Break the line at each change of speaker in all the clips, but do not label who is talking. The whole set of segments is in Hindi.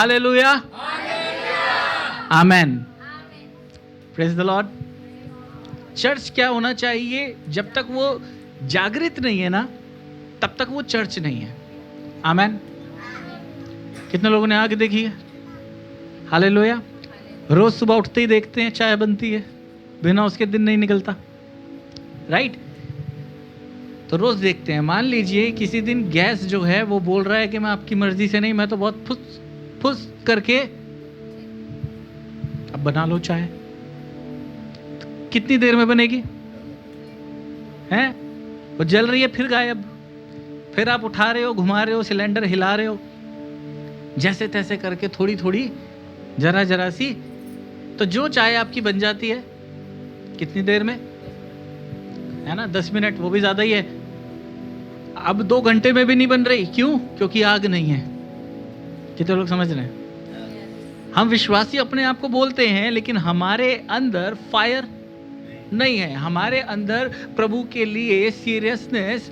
Hallelujah, amen, praise the Lord. Church क्या होना चाहिए? जब तक वो जागृत नहीं है ना, तब तक वो चर्च नहीं है। आमेन। कितने लोगों ने आगे देखी है? हालेलुया। रोज सुबह उठते ही देखते हैं चाय बनती है, बिना उसके दिन नहीं निकलता, राइट? तो रोज देखते हैं। मान लीजिए किसी दिन गैस जो है वो बोल रहा है कि मैं आपकी मर्जी से नहीं, मैं तो बहुत फुस फुस करके अब बना लो चाय। तो कितनी देर में बनेगी? हैं? वो जल रही है फिर गायब, फिर आप उठा रहे हो, घुमा रहे हो, सिलेंडर हिला रहे हो, जैसे तैसे करके थोड़ी थोड़ी जरा जरा सी, तो जो चाय आपकी बन जाती है कितनी देर में? है ना, 10 मिनट, वो भी ज्यादा ही है। अब 2 घंटे में भी नहीं बन रही। क्यों? क्योंकि आग नहीं है। कितने लोग समझ रहे हैं? हम विश्वासी अपने आप को बोलते हैं, लेकिन हमारे अंदर फायर नहीं है, हमारे अंदर प्रभु के लिए सीरियसनेस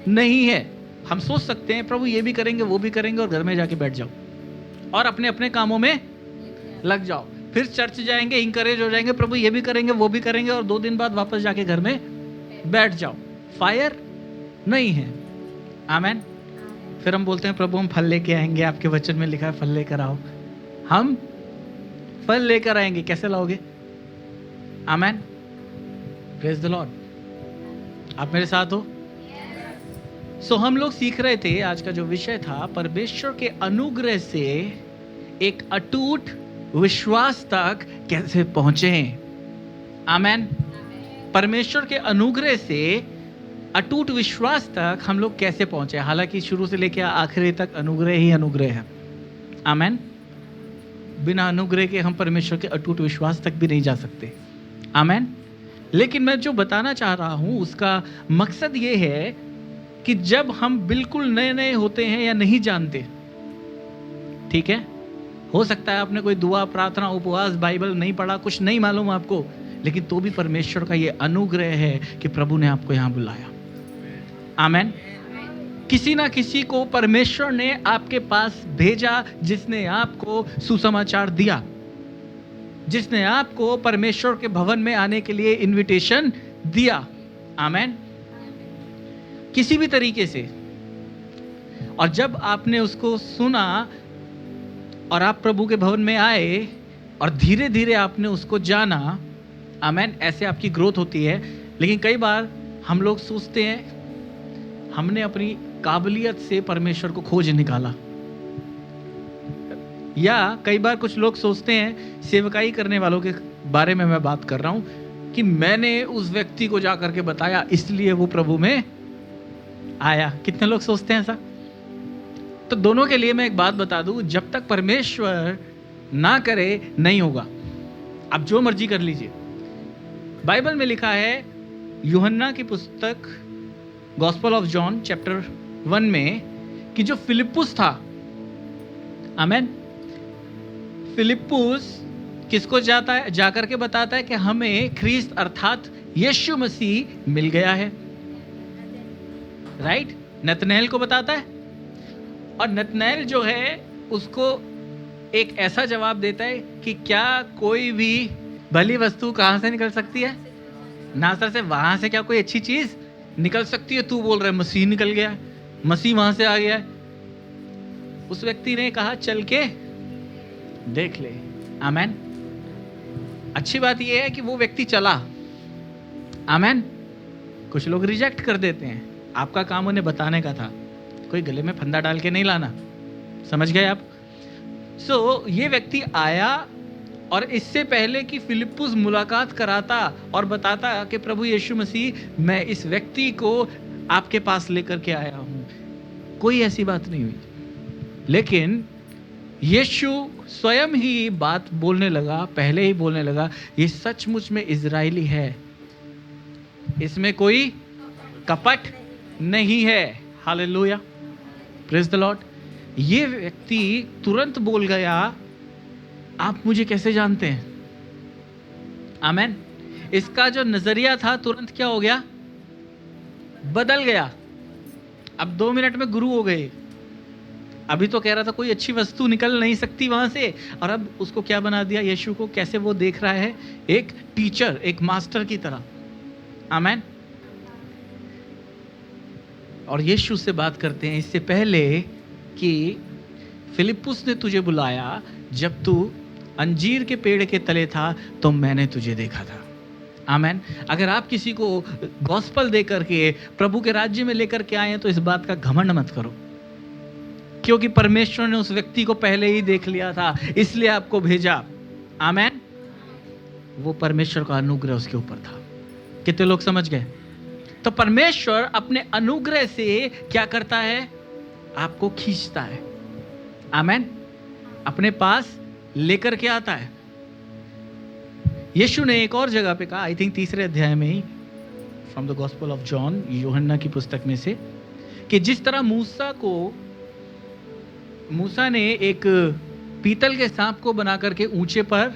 नहीं है। हम सोच सकते हैं प्रभु ये भी करेंगे, वो भी करेंगे, और घर में जाके बैठ जाओ और अपने अपने कामों में लग जाओ। फिर चर्च जाएंगे, इंकरेज हो जाएंगे, प्रभु ये भी करेंगे, वो भी करेंगे, और 2 दिन बाद वापस जाके घर में बैठ जाओ। फायर नहीं है। आमेन। फिर हम बोलते हैं प्रभु हम फल लेके आएंगे, आपके वचन में लिखा है फल लेकर आओ। हम फल लेकर आएंगे, कैसे लाओगे? आमेन, प्रेज द लॉर्ड। आप मेरे साथ हो? सो हम लोग सीख रहे थे, आज का जो विषय था, परमेश्वर के अनुग्रह से एक अटूट विश्वास तक कैसे पहुंचे। आमेन। परमेश्वर के अनुग्रह से अटूट विश्वास तक हम लोग कैसे पहुंचे। हालांकि शुरू से लेकर आखिरी तक अनुग्रह ही अनुग्रह है। आमेन। बिना अनुग्रह के हम परमेश्वर के अटूट विश्वास तक भी नहीं जा सकते। आमेन। लेकिन मैं जो बताना चाह रहा हूं उसका मकसद ये है कि जब हम बिल्कुल नए नए होते हैं या नहीं जानते, ठीक है, हो सकता है आपने कोई दुआ, प्रार्थना, उपवास, बाइबल नहीं पढ़ा, कुछ नहीं मालूम आपको, लेकिन तो भी परमेश्वर का ये अनुग्रह है कि प्रभु ने आपको यहां बुलाया। आमेन। किसी ना किसी को परमेश्वर ने आपके पास भेजा, जिसने आपको सुसमाचार दिया, जिसने आपको परमेश्वर के भवन में आने के लिए इनविटेशन दिया। आमेन। किसी भी तरीके से। और जब आपने उसको सुना और आप प्रभु के भवन में आए और धीरे धीरे आपने उसको जाना, आमेन, ऐसे आपकी ग्रोथ होती है। लेकिन कई बार हम लोग सोचते हैं हमने अपनी काबिलियत से परमेश्वर को खोज निकाला, या कई बार कुछ लोग सोचते हैं, सेवकाई करने वालों के बारे में मैं बात कर रहा हूं, कि मैंने उस व्यक्ति को जा करके बताया इसलिए वो प्रभु में आया। कितने लोग सोचते हैं ऐसा? तो दोनों के लिए मैं एक बात बता दूं, जब तक परमेश्वर ना करे नहीं होगा। आप जो मर्जी कर लीजिए। बाइबल में लिखा है, यूहन्ना की पुस्तक गॉस्पेल ऑफ जॉन चैप्टर 1 में, कि जो फिलिप्पुस था, आमेन, फिलिप्पुस किसको जाकर के बताता है कि हमें ख्रीस्त अर्थात यीशु मसीह मिल गया है, राइट? नतनएल को बताता है, और नतनएल जो है उसको एक ऐसा जवाब देता है कि क्या कोई भी भली वस्तु कहां से निकल सकती है? नासर से। वहां से क्या कोई अच्छी चीज निकल सकती है? तू बोल रहा है मसीह निकल गया, मसीह वहां से आ गया है। उस व्यक्ति ने कहा चल के देख ले। आमेन। अच्छी बात यह है कि वो व्यक्ति चला। आमेन। कुछ लोग रिजेक्ट कर देते हैं। आपका काम उन्हें बताने का था, कोई गले में फंदा डाल के नहीं लाना। समझ गए आप? सो ये व्यक्ति आया, और इससे पहले कि फिलिप्पुस मुलाकात कराता और बताता कि प्रभु यीशु मसीह मैं इस व्यक्ति को आपके पास लेकर के आया हूं, कोई ऐसी बात नहीं हुई। लेकिन यीशु स्वयं ही बात बोलने लगा, पहले ही बोलने लगा, ये सचमुच में इजरायली है, इसमें कोई कपट नहीं है। Hallelujah, praise the Lord. ये व्यक्ति तुरंत बोल गया, आप मुझे कैसे जानते हैं? आमेन। इसका जो नजरिया था तुरंत क्या हो गया? बदल गया। अब 2 मिनट में गुरु हो गए। अभी तो कह रहा था कोई अच्छी वस्तु निकल नहीं सकती वहां से, और अब उसको क्या बना दिया यीशु को, कैसे वो देख रहा है, एक टीचर, एक मास्टर की तरह। आमेन। और यीशु से बात करते हैं इससे पहले कि फिलिप्पुस ने तुझे बुलाया, जब तू अंजीर के पेड़ के तले था तो मैंने तुझे देखा था। आमेन। अगर आप किसी को गॉस्पल दे करके प्रभु के राज्य में लेकर के आए हैं तो इस बात का घमंड मत करो, क्योंकि परमेश्वर ने उस व्यक्ति को पहले ही देख लिया था, इसलिए आपको भेजा। आमेन। वो परमेश्वर का अनुग्रह उसके ऊपर था। कितने लोग समझ गए? तो परमेश्वर अपने अनुग्रह से क्या करता है? आपको खींचता है। आमेन। अपने पास लेकर के आता है। यीशु ने एक और जगह पे कहा, आई थिंक 3 अध्याय में ही, from the gospel of John, यूहन्ना की पुस्तक में से, कि जिस तरह मूसा ने एक पीतल के सांप को बना करके ऊंचे पर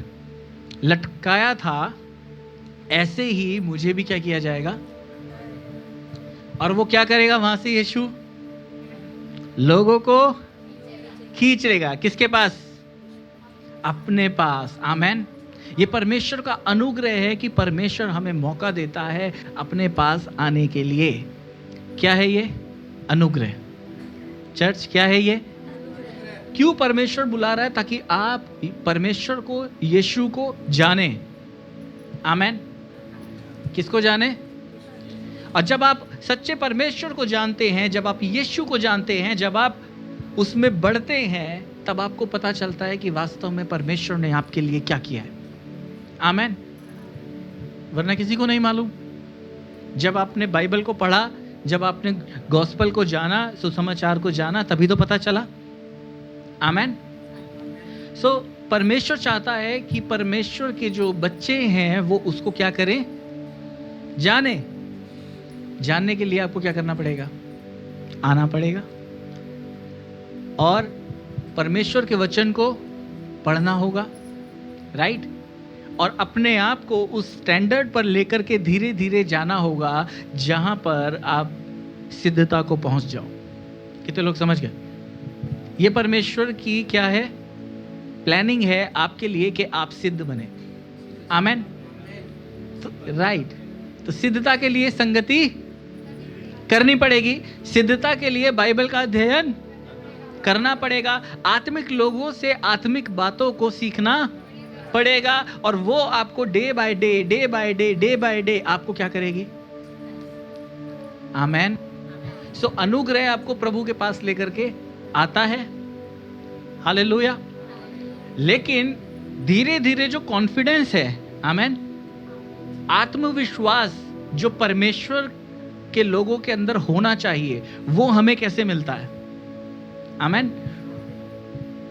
लटकाया था, ऐसे ही मुझे भी क्या किया जाएगा। और वो क्या करेगा? वहां से यीशु लोगों को खींच लेगा। किसके पास? अपने पास। आमेन। ये परमेश्वर का अनुग्रह है कि परमेश्वर हमें मौका देता है अपने पास आने के लिए। क्या है ये? अनुग्रह। चर्च, क्या है ये? क्यों परमेश्वर बुला रहा है? ताकि आप परमेश्वर को, यीशु को जाने। आमेन। किसको जाने? और जब आप सच्चे परमेश्वर को जानते हैं, जब आप यीशु को जानते हैं, जब आप उसमें बढ़ते हैं, तब आपको पता चलता है कि वास्तव में परमेश्वर ने आपके लिए क्या किया है। आमेन। वरना किसी को नहीं मालूम। जब आपने बाइबल को पढ़ा, जब आपने गॉस्पल को जाना, सुसमाचार को जाना, तभी तो पता चला। आमेन। सो परमेश्वर चाहता है कि परमेश्वर के जो बच्चे हैं वो उसको क्या करें? जाने। जानने के लिए आपको क्या करना पड़ेगा? आना पड़ेगा और परमेश्वर के वचन को पढ़ना होगा, राइट? और अपने आप को उस स्टैंडर्ड पर लेकर के धीरे धीरे जाना होगा जहां पर आप सिद्धता को पहुंच जाओ। कितने लोग समझ गए? ये परमेश्वर की क्या है? प्लानिंग है आपके लिए कि आप सिद्ध बने। आमेन। तो राइट, तो सिद्धता के लिए संगति करनी पड़ेगी। सिद्धता के लिए बाइबल का अध्ययन करना पड़ेगा। आत्मिक लोगों से आत्मिक बातों को सीखना पड़ेगा, और वो आपको डे बाय डे आपको क्या करेगी? आमेन। सो अनुग्रह आपको प्रभु के पास लेकर के आता है। हालेलुया। लेकिन धीरे धीरे जो कॉन्फिडेंस है, आमेन, आत्मविश्वास जो परमेश्वर के लोगों के अंदर होना चाहिए, वो हमें कैसे मिलता है? आमेन।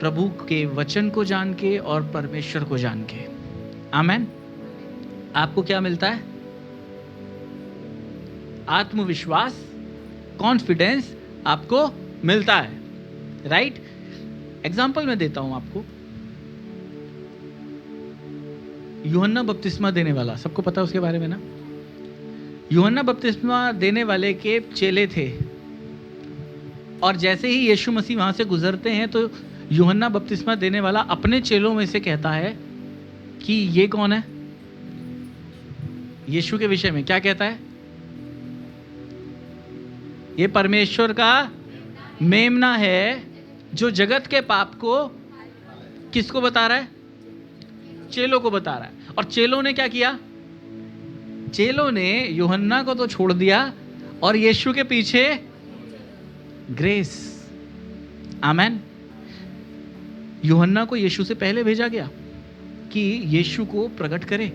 प्रभु के वचन को जान के और परमेश्वर को जान के। आमेन। आपको क्या मिलता है? आत्मविश्वास, कॉन्फिडेंस आपको मिलता है, राइट? एग्जाम्पल मैं देता हूं आपको। यूहन्ना बपतिस्मा देने वाला, सबको पता है उसके बारे में ना? यूहन्ना बपतिस्मा देने वाले के चेले थे, और जैसे ही यीशु मसीह वहां से गुजरते हैं तो यूहन्ना बपतिस्मा देने वाला अपने चेलों में से कहता है कि ये कौन है? यीशु के विषय में क्या कहता है? ये परमेश्वर का मेमना है जो जगत के पाप को किसको बता रहा है? चेलों को बता रहा है। और चेलों ने क्या किया? चेलों ने यूहन्ना को तो छोड़ दिया और यीशु के पीछे ग्रेस। आमेन। यूहन्ना को यीशु से पहले भेजा गया कि यीशु को प्रकट करे।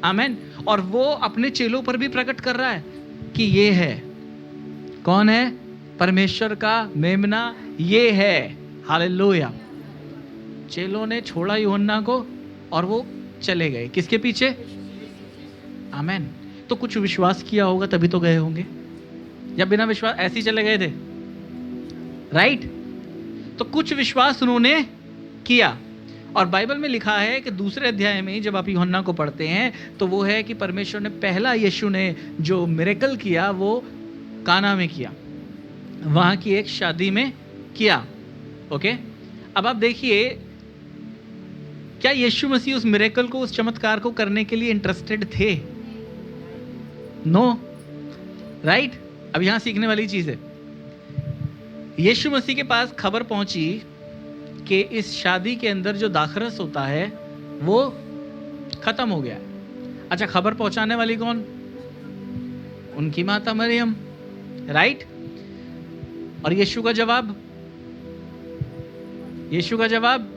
आमेन। और वो अपने चेलों पर भी प्रकट कर रहा है कि ये है। कौन है? परमेश्वर का मेमना ये है। हालेलुया। चेलों ने छोड़ा यूहन्ना को और वो चले गए किसके पीछे? आमेन। तो कुछ विश्वास किया होगा तभी तो गए होंगे, या बिना विश्वास ऐसे ही चले गए थे? राइट। तो कुछ विश्वास उन्होंने किया। और बाइबल में लिखा है कि 2 अध्याय में जब आप यूहन्ना को पढ़ते हैं तो वो है कि परमेश्वर ने पहला यीशु ने जो मिरेकल किया वो काना में किया, वहां की एक शादी में किया। ओके, अब आप देखिए, क्या यीशु मसीह उस मिरेकल को, उस चमत्कार को करने के लिए इंटरेस्टेड थे? No, right? अब यहां सीखने वाली चीज है, यीशु मसीह के पास खबर पहुंची कि इस शादी के अंदर जो दाखरस होता है वो खत्म हो गया है। अच्छा, खबर पहुंचाने वाली कौन? उनकी माता मरियम, राइट? और यीशु का जवाब, यीशु का जवाब,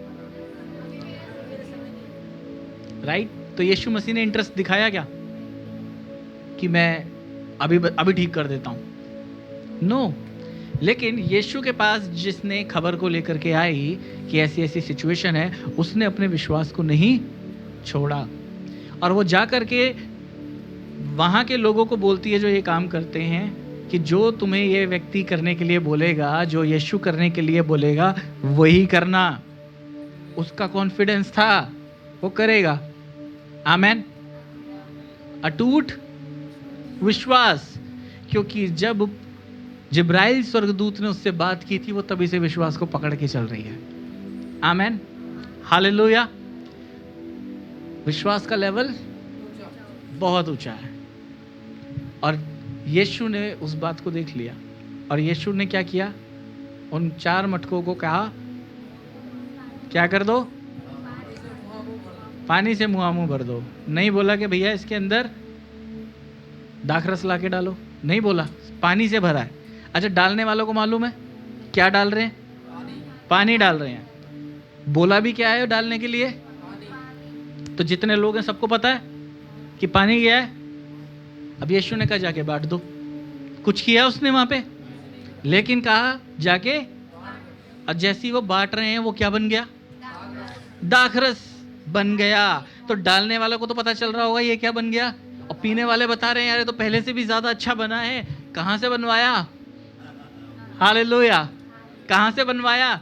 राइट? तो यीशु मसीह ने इंटरेस्ट दिखाया क्या कि मैं अभी ठीक कर देता हूं? नो। लेकिन यीशु के पास जिसने खबर को लेकर के आई कि ऐसी ऐसी सिचुएशन है, उसने अपने विश्वास को नहीं छोड़ा, और वो जा करके वहां के लोगों को बोलती है जो ये काम करते हैं कि जो तुम्हें ये व्यक्ति करने के लिए बोलेगा, जो यीशु करने के लिए बोलेगा, वही करना। उसका कॉन्फिडेंस था, वो करेगा। आमेन। अटूट विश्वास, क्योंकि जब जिब्राइल स्वर्गदूत ने उससे बात की थी, वो तभी से विश्वास को पकड़ के चल रही है। आमेन, हालेलुया। विश्वास का लेवल बहुत ऊंचा है, और यीशु ने उस बात को देख लिया, और यीशु ने क्या किया? उन 4 मटकों को कहा, क्या कर दो? पानी से मुंह भर दो। नहीं बोला कि भैया इसके अंदर दाखरस ला के डालो, नहीं बोला, पानी से भरा है। अच्छा, डालने वालों को मालूम है क्या डाल रहे हैं? पानी डाल रहे हैं। बोला भी क्या है डालने के लिए? तो जितने लोग हैं सबको पता है कि पानी क्या है। अब यीशु ने कहा जाके बांट दो। कुछ किया उसने वहां पे? लेकिन कहा जाके, और जैसी वो बांट रहे हैं वो क्या बन गया? दाखरस बन गया। तो डालने वालों को तो पता चल रहा होगा ये क्या बन गया, और पीने वाले बता रहे हैं यार ये तो पहले से भी ज्यादा अच्छा बना है। कहां से बनवाया? हालेलुया। कहां से बनवाया?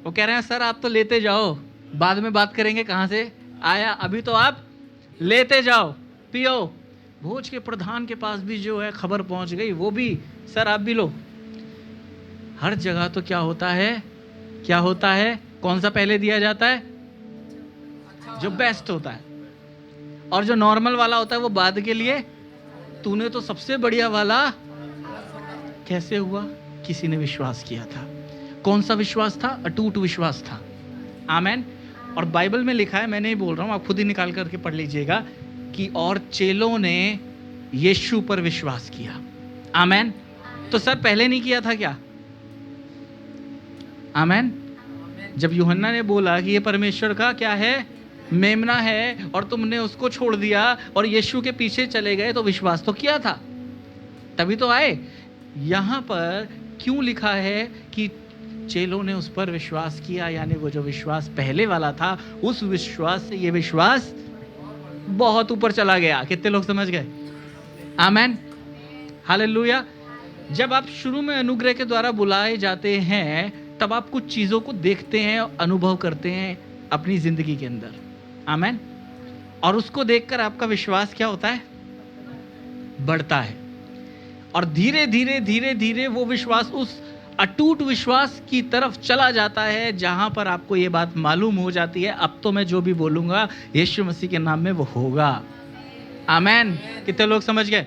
वो कह रहे हैं सर आप तो लेते जाओ, बाद में बात करेंगे कहां से आया, अभी तो आप लेते जाओ, पियो। भोज के प्रधान के पास भी जो है खबर पहुंच गई, वो भी सर आप भी लो। हर जगह तो क्या होता है, क्या होता है? कौन सा पहले दिया जाता है? जो बेस्ट होता है, और जो नॉर्मल वाला होता है वो बाद के लिए। तूने तो सबसे बढ़िया वाला। कैसे हुआ? किसी ने विश्वास किया था। कौन सा विश्वास था? अटूट विश्वास था। आमेन। और बाइबल में लिखा है, मैं नहीं बोल रहा हूं, आप खुद ही निकाल करके पढ़ लीजिएगा कि और चेलों ने यीशु पर विश्वास किया। आमेन। तो सर पहले नहीं किया था क्या? आमेन। जब यूहन्ना ने बोला कि ये परमेश्वर का क्या है, मेमना है, और तुमने उसको छोड़ दिया और यीशु के पीछे चले गए, तो विश्वास तो किया था, तभी तो आए। यहां पर क्यों लिखा है कि चेलों ने उस पर विश्वास किया? यानी वो जो विश्वास पहले वाला था, उस विश्वास से ये विश्वास बहुत ऊपर चला गया। कितने लोग समझ गए? आमेन, हालेलुया। जब आप शुरू में अनुग्रह के द्वारा बुलाए जाते हैं, तब आप कुछ चीजों को देखते हैं, अनुभव करते हैं अपनी जिंदगी के अंदर। आमेन। और उसको देखकर आपका विश्वास क्या होता है? बढ़ता है, और धीरे धीरे धीरे धीरे वो विश्वास उस अटूट विश्वास की तरफ चला जाता है, जहां पर आपको ये बात मालूम हो जाती है, अब तो मैं जो भी बोलूंगा यीशु मसीह के नाम में वो होगा। आमेन। कितने लोग समझ गए?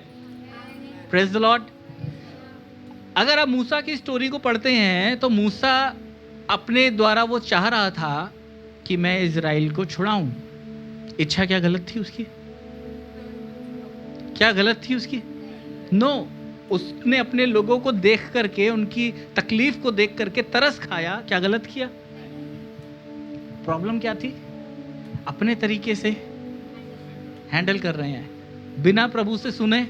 Praise the Lord. अगर आप मूसा की स्टोरी को पढ़ते हैं, तो मूसा अपने द्वारा वो चाह रहा था कि मैं इजराइल को छुड़ाऊं। इच्छा क्या गलत थी उसकी? क्या गलत थी उसकी? नो। उसने अपने लोगों को देख करके, उनकी तकलीफ को देख करके तरस खाया। क्या गलत किया? प्रॉब्लम क्या थी? अपने तरीके से हैंडल कर रहे हैं, बिना प्रभु से सुने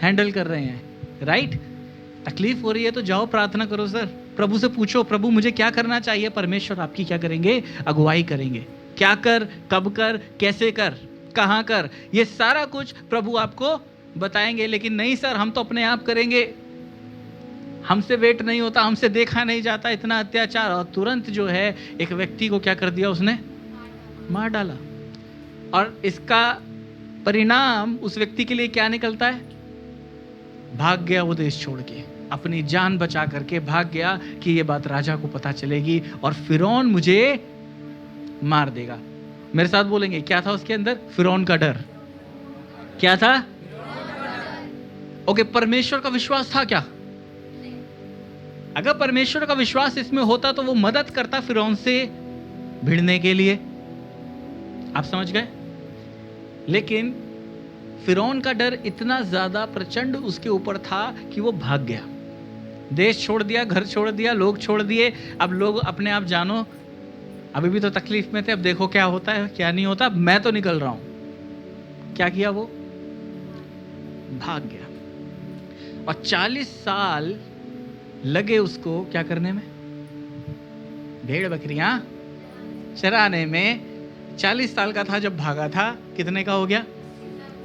हैंडल कर रहे हैं। राइट? तकलीफ हो रही है तो जाओ प्रार्थना करो सर, प्रभु से पूछो प्रभु मुझे क्या करना चाहिए। परमेश्वर आपकी क्या करेंगे? अगुवाई करेंगे। क्या कर, कब कर, कैसे कर, कहां कर, ये सारा कुछ प्रभु आपको बताएंगे। लेकिन नहीं सर हम तो अपने आप करेंगे, हमसे वेट नहीं होता, हमसे देखा नहीं जाता, इतना अत्याचार। और तुरंत जो है एक व्यक्ति को क्या कर दिया उसने? मार डाला। और इसका परिणाम उस व्यक्ति के लिए क्या निकलता है? भाग गया वो देश छोड़ के, अपनी जान बचा करके भाग गया कि ये बात राजा को पता चलेगी और फिरौन मुझे मार देगा। मेरे साथ बोलेंगे, क्या था उसके अंदर? फिरौन का डर। क्या था? ओके, परमेश्वर का विश्वास था क्या? अगर परमेश्वर का विश्वास इसमें होता तो वो मदद करता फिरौन से भिड़ने के लिए। आप समझ गए? लेकिन फिरौन का डर इतना ज्यादा प्रचंड उसके ऊपर था कि वो भाग गया, देश छोड़ दिया, घर छोड़ दिया, लोग छोड़ दिए। अब लोग अपने आप जानो, अभी भी तो तकलीफ में थे, अब देखो क्या होता है क्या नहीं होता, मैं तो निकल रहा हूं। क्या किया? वो भाग गया। और 40 साल लगे उसको क्या करने में? भेड़ बकरियां चराने में। 40 साल का था जब भागा था, कितने का हो गया?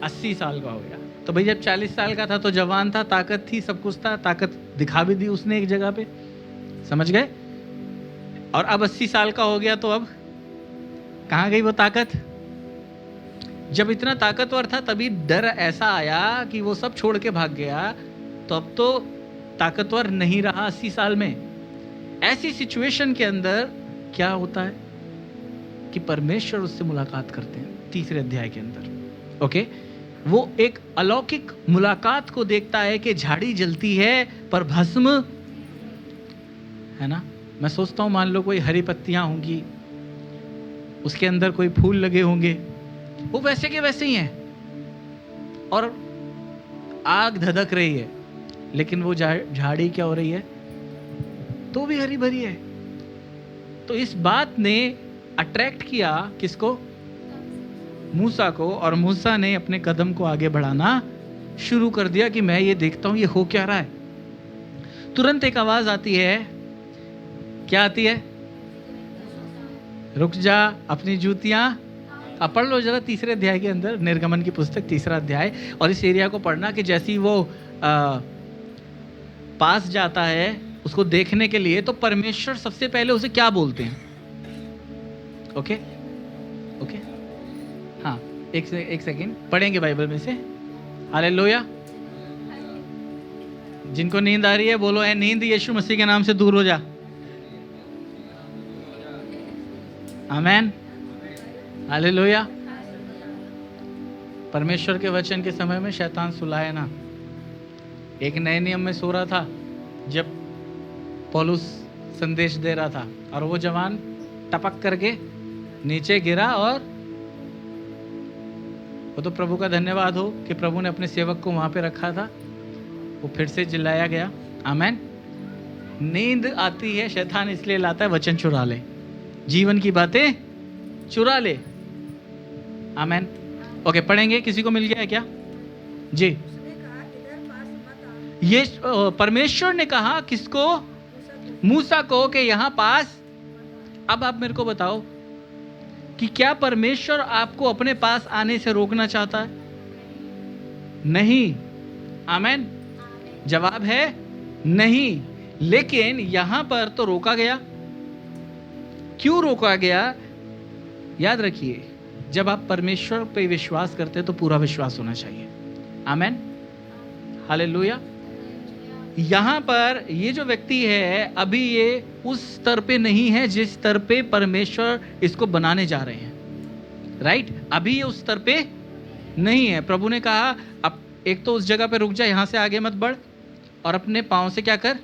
80 साल का हो गया। तो भाई जब 40 साल का था तो जवान था, ताकत थी, सब कुछ था, ताकत दिखा भी दी उसने एक जगह पे, समझ गए? और अब 80 साल का हो गया तो अब कहाँ गई वो ताकत? जब इतना ताकतवर था तभी डर ऐसा आया कि वो सब छोड़ के भाग गया, तो अब तो ताकतवर नहीं रहा 80 साल में। ऐसी सिचुएशन के अंदर क्या होता है कि परमेश्वर उससे मुलाकात करते हैं 3 अध्याय के अंदर। ओके, वो एक अलौकिक मुलाकात को देखता है कि झाड़ी जलती है पर भस्म है ना। मैं सोचता हूं मान लो कोई हरी पत्तियां होंगी, उसके अंदर कोई फूल लगे होंगे, वो वैसे के वैसे ही हैं और आग धधक रही है, लेकिन वो झाड़ी क्या हो रही है? तो भी हरी भरी है। तो इस बात ने अट्रैक्ट किया किसको? मूसा को। और मूसा ने अपने कदम को आगे बढ़ाना शुरू कर दिया कि मैं ये देखता हूं ये हो क्या रहा है। तुरंत एक आवाज आती है। क्या आती है? रुक जा, अपनी जूतियां। अब पढ़ लो जरा 3 अध्याय के अंदर, निर्गमन की पुस्तक 3 अध्याय, और इस एरिया को पढ़ना कि जैसे ही वो पास जाता है उसको देखने के लिए, तो परमेश्वर सबसे पहले उसे क्या बोलते हैं? ओके ओके, हाँ, एक सेकेंड पढ़ेंगे बाइबल में से। हालेलुया। जिनको नींद आ रही है बोलो, ए नींद यीशु मसीह के नाम से दूर हो जा। आमेन, हालेलुया। परमेश्वर के वचन के समय में शैतान सुलाए ना। एक नए नियम में सो रहा था जब पौलुस संदेश दे रहा था, और वो जवान टपक करके नीचे गिरा, और वो तो प्रभु का धन्यवाद हो कि प्रभु ने अपने सेवक को वहां पे रखा था। वो फिर से चिल्लाया गया। आमेन। नींद आती है, शैतान इसलिए लाता है वचन चुरा ले, जीवन की बातें चुरा ले। आमेन। ओके, पढ़ेंगे। किसी को मिल गया है क्या? जी। ये परमेश्वर ने कहा किसको? मूसा को, कि यहां पास। अब आप मेरे को बताओ कि क्या परमेश्वर आपको अपने पास आने से रोकना चाहता है? नहीं। आमेन। जवाब है नहीं। लेकिन यहां पर तो रोका गया। क्यों रोका गया? याद रखिए, जब आप परमेश्वर पे विश्वास करते हैं तो पूरा विश्वास होना चाहिए। आमेन, हालेलुया। यहां पर ये जो व्यक्ति है अभी ये उस स्तर पे नहीं है जिस स्तर पे परमेश्वर इसको बनाने जा रहे हैं। राइट? अभी ये उस स्तर पे नहीं है। प्रभु ने कहा अब एक तो उस जगह पे रुक जा, यहां से आगे मत बढ़, और अपने पांव से क्या कर?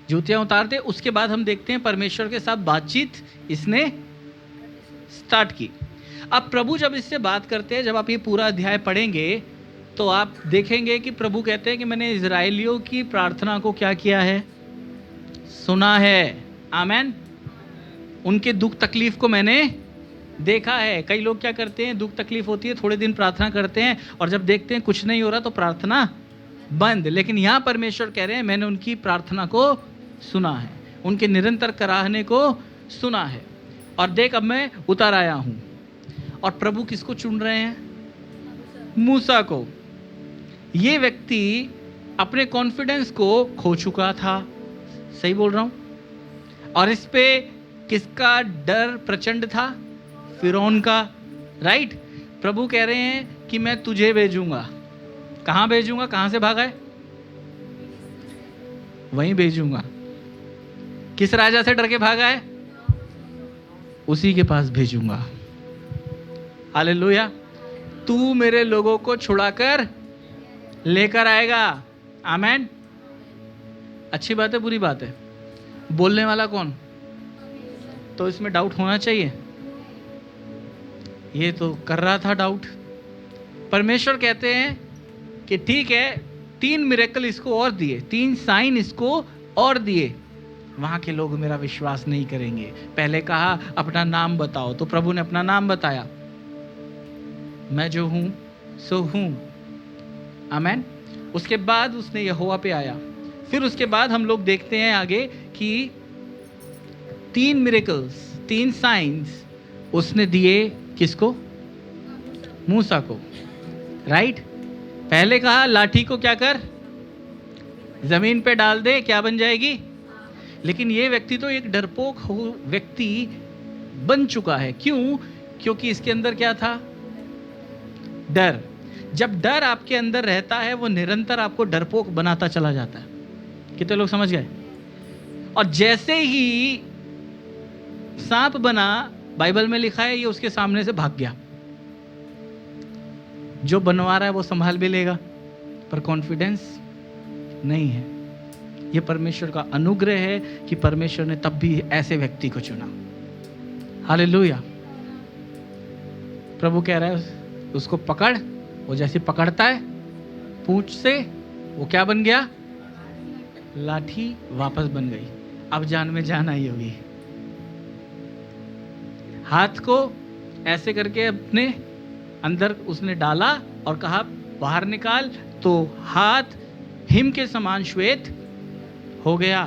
जूतियां उतार दे। उसके बाद हम देखते हैं परमेश्वर के साथ बातचीत इसने स्टार्ट की। अब प्रभु जब इससे बात करते हैं, जब आप ये पूरा अध्याय पढ़ेंगे तो आप देखेंगे कि प्रभु कहते हैं कि मैंने इजराइलियों की प्रार्थना को क्या किया है? सुना है। आमेन। उनके दुख तकलीफ को मैंने देखा है। कई लोग क्या करते हैं, दुख तकलीफ होती है, थोड़े दिन प्रार्थना करते हैं, और जब देखते हैं कुछ नहीं हो रहा तो प्रार्थना बंद। लेकिन यहां परमेश्वर कह रहे हैं मैंने उनकी प्रार्थना को सुना है, उनके निरंतर कराहने को सुना है, और देख अब मैं उतर आया हूं। और प्रभु किसको चुन रहे हैं? मूसा को। ये व्यक्ति अपने कॉन्फिडेंस को खो चुका था। सही बोल रहा हूं? और इस पे किसका डर प्रचंड था? फिरौन का। राइट? प्रभु कह रहे हैं कि मैं तुझे भेजूंगा। कहां भेजूंगा? कहां से भागा है? वहीं भेजूंगा। किस राजा से डर के भागा है? उसी के पास भेजूंगा। हालेलुया। तू मेरे लोगों को छुड़ाकर लेकर आएगा। आमेन। अच्छी बात है, बुरी बात है? बोलने वाला कौन? तो इसमें डाउट होना चाहिए। ये तो कर रहा था डाउट। परमेश्वर कहते हैं कि ठीक है, 3 मिरेकल इसको और दिए, 3 साइन इसको और दिए, वहां के लोग मेरा विश्वास नहीं करेंगे। पहले कहा अपना नाम बताओ, तो प्रभु ने अपना नाम बताया, मैं जो हूं सो हूं। आमेन। उसके बाद उसने यहोवा पे आया। फिर उसके बाद हम लोग देखते हैं आगे कि 3 मिरेकल्स, 3 साइंस उसने दिए। किसको? मूसा को। राइट। पहले कहा लाठी को क्या कर, जमीन पे डाल दे, क्या बन जाएगी? लेकिन ये व्यक्ति तो एक डरपोक व्यक्ति बन चुका है। क्यों? क्योंकि इसके अंदर क्या था? डर। जब डर आपके अंदर रहता है, वो निरंतर आपको डरपोक बनाता चला जाता है। कितने लोग समझ गए? और जैसे ही सांप बना, बाइबल में लिखा है, ये उसके सामने से भाग गया। जो बनवा रहा है वो संभाल भी लेगा, पर कॉन्फिडेंस नहीं है। ये परमेश्वर का अनुग्रह है कि परमेश्वर ने तब भी ऐसे व्यक्ति को चुना। हालेलुया। प्रभु कह रहा है उसको पकड़। वो जैसे पकड़ता है पूंछ से, वो क्या बन गया? लाठी वापस बन गई। अब जान में जान आई होगी। हाथ को ऐसे करके अपने अंदर उसने डाला और कहा बाहर निकाल, तो हाथ हिम के समान श्वेत हो गया।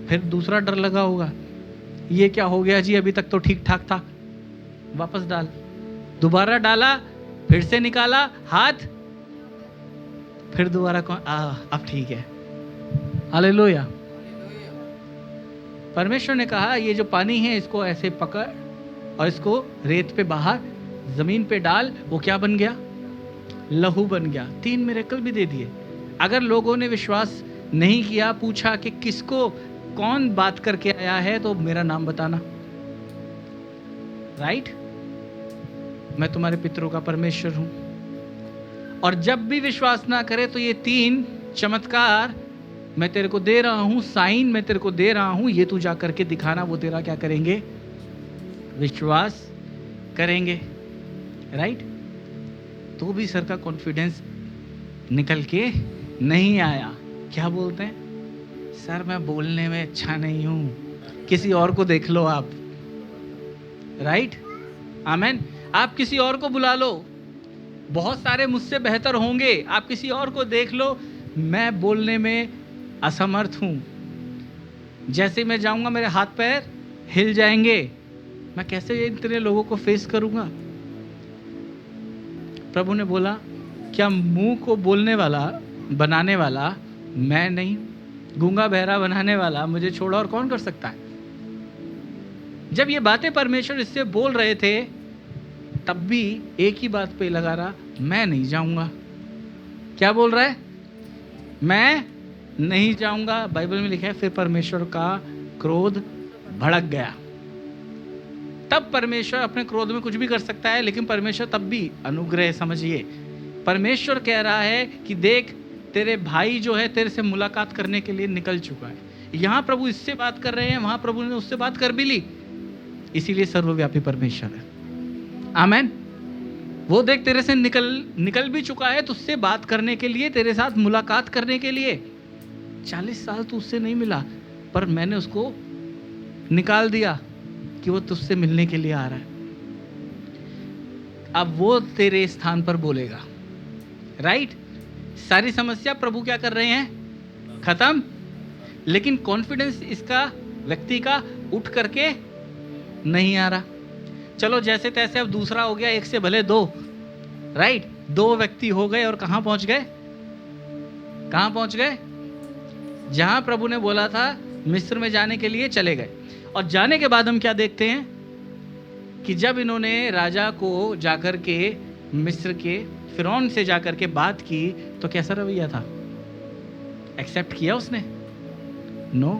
फिर दूसरा डर लगा होगा, ये क्या हो गया जी, अभी तक तो ठीक ठाक था। वापस डाल। दोबारा डाला, फिर से निकाला हाथ, फिर दोबारा अब ठीक है। हालेलुया। परमेश्वर ने कहा ये जो पानी है इसको ऐसे पकड़ और इसको रेत पे बाहर जमीन पे डाल। वो क्या बन गया? लहू बन गया। 3 मिरेकल भी दे दिए। अगर लोगों ने विश्वास नहीं किया, पूछा कि किसको, कौन बात करके आया है, तो मेरा नाम बताना। राइट। मैं तुम्हारे पितरों का परमेश्वर हूं। और जब भी विश्वास ना करे तो ये 3 चमत्कार मैं तेरे को दे रहा हूं, साइन मैं तेरे को दे रहा हूं, ये तू जा करके दिखाना। वो तेरा क्या करेंगे? विश्वास करेंगे। राइट। तो भी सर का कॉन्फिडेंस निकल के नहीं आया। क्या बोलते हैं? सर मैं बोलने में अच्छा नहीं हूं, किसी और को देख लो आप। राइट। आमेन। आप किसी और को बुला लो, बहुत सारे मुझसे बेहतर होंगे, आप किसी और को देख लो। मैं बोलने में असमर्थ हूं। जैसे मैं जाऊंगा मेरे हाथ पैर हिल जाएंगे। मैं कैसे इतने लोगों को फेस करूंगा? प्रभु ने बोला क्या मुंह को बोलने वाला, बनाने वाला मैं नहीं? गूंगा बहरा बनाने वाला मुझे छोड़ा और कौन कर सकता है? जब ये बातें परमेश्वर इससे बोल रहे थे, तब भी एक ही बात पे लगा रहा, मैं नहीं जाऊंगा। क्या बोल रहा है? मैं नहीं जाऊंगा। बाइबल में लिखा है फिर परमेश्वर का क्रोध भड़क गया। तब परमेश्वर अपने क्रोध में कुछ भी कर सकता है, लेकिन परमेश्वर तब भी अनुग्रह, समझिए, परमेश्वर कह रहा है कि देख तेरे भाई जो है तेरे से मुलाकात करने के लिए निकल चुका है। यहाँ प्रभु इससे बात कर रहे हैं, वहां प्रभु ने उससे बात कर भी ली। इसीलिए सर्वव्यापी परमेश्वर है। आमेन। वो देख तेरे से निकल भी चुका है तुझसे बात करने के लिए, तेरे साथ मुलाकात करने के लिए। 40 साल तू उससे नहीं मिला, पर मैंने उसको निकाल दिया कि वो तुझसे मिलने के लिए आ रहा है। अब वो तेरे स्थान पर बोलेगा। राइट। सारी समस्या प्रभु क्या कर रहे हैं? खत्म। लेकिन कॉन्फिडेंस इसका व्यक्ति का उठ करके नहीं आ रहा। चलो जैसे तैसे अब दूसरा हो गया, 1 से भले 2। राइट। 2 व्यक्ति हो गए और कहां पहुंच गए? कहां पहुंच गए? जहां प्रभु ने बोला था मिस्र में जाने के लिए चले गए। और जाने के बाद हम क्या देखते हैं कि जब इन्होंने राजा को जाकर के मिस्र के फिरौन से जाकर के बात की, तो कैसा रवैया था? एक्सेप्ट किया उसने? नो।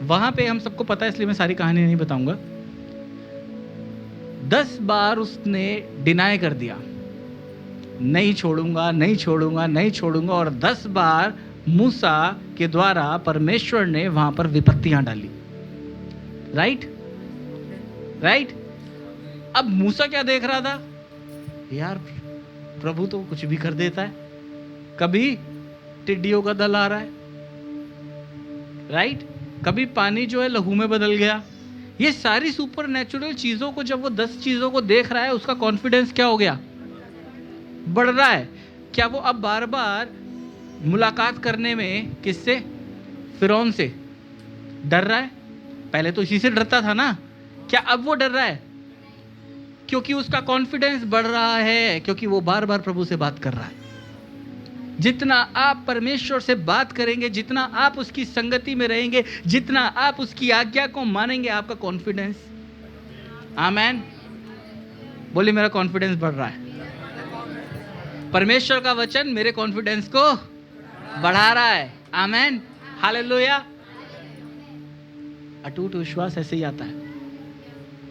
वहां पे हम सबको पता है, इसलिए मैं सारी कहानी नहीं बताऊंगा। 10 बार उसने डिनाई कर दिया, नहीं छोड़ूंगा, नहीं छोड़ूंगा, नहीं छोड़ूंगा। और 10 बार मूसा के द्वारा परमेश्वर ने वहां पर विपत्तियां डाली। Right right. अब मूसा क्या देख रहा था? यार प्रभु तो कुछ भी कर देता है, कभी टिड्डियों का दल आ रहा है, राइट, कभी पानी जो है लहू में बदल गया। ये सारी सुपर नेचुरल चीजों को जब वो 10 चीजों को देख रहा है, उसका कॉन्फिडेंस क्या हो गया? बढ़ रहा है। क्या वो अब बार बार मुलाकात करने में किससे? फिरौन से डर रहा है? पहले तो इसी से डरता था ना। क्या अब वो डर रहा है? क्योंकि उसका कॉन्फिडेंस बढ़ रहा है, क्योंकि वो बार बार प्रभु से बात कर रहा है। जितना आप परमेश्वर से बात करेंगे, जितना आप उसकी संगति में रहेंगे, जितना आप उसकी आज्ञा को मानेंगे, आपका कॉन्फिडेंस, आमेन, बोलिए मेरा कॉन्फिडेंस बढ़ रहा है। परमेश्वर का वचन मेरे कॉन्फिडेंस को बढ़ा रहा है। आमेन, हालेलुया। अटूट विश्वास ऐसे ही आता है।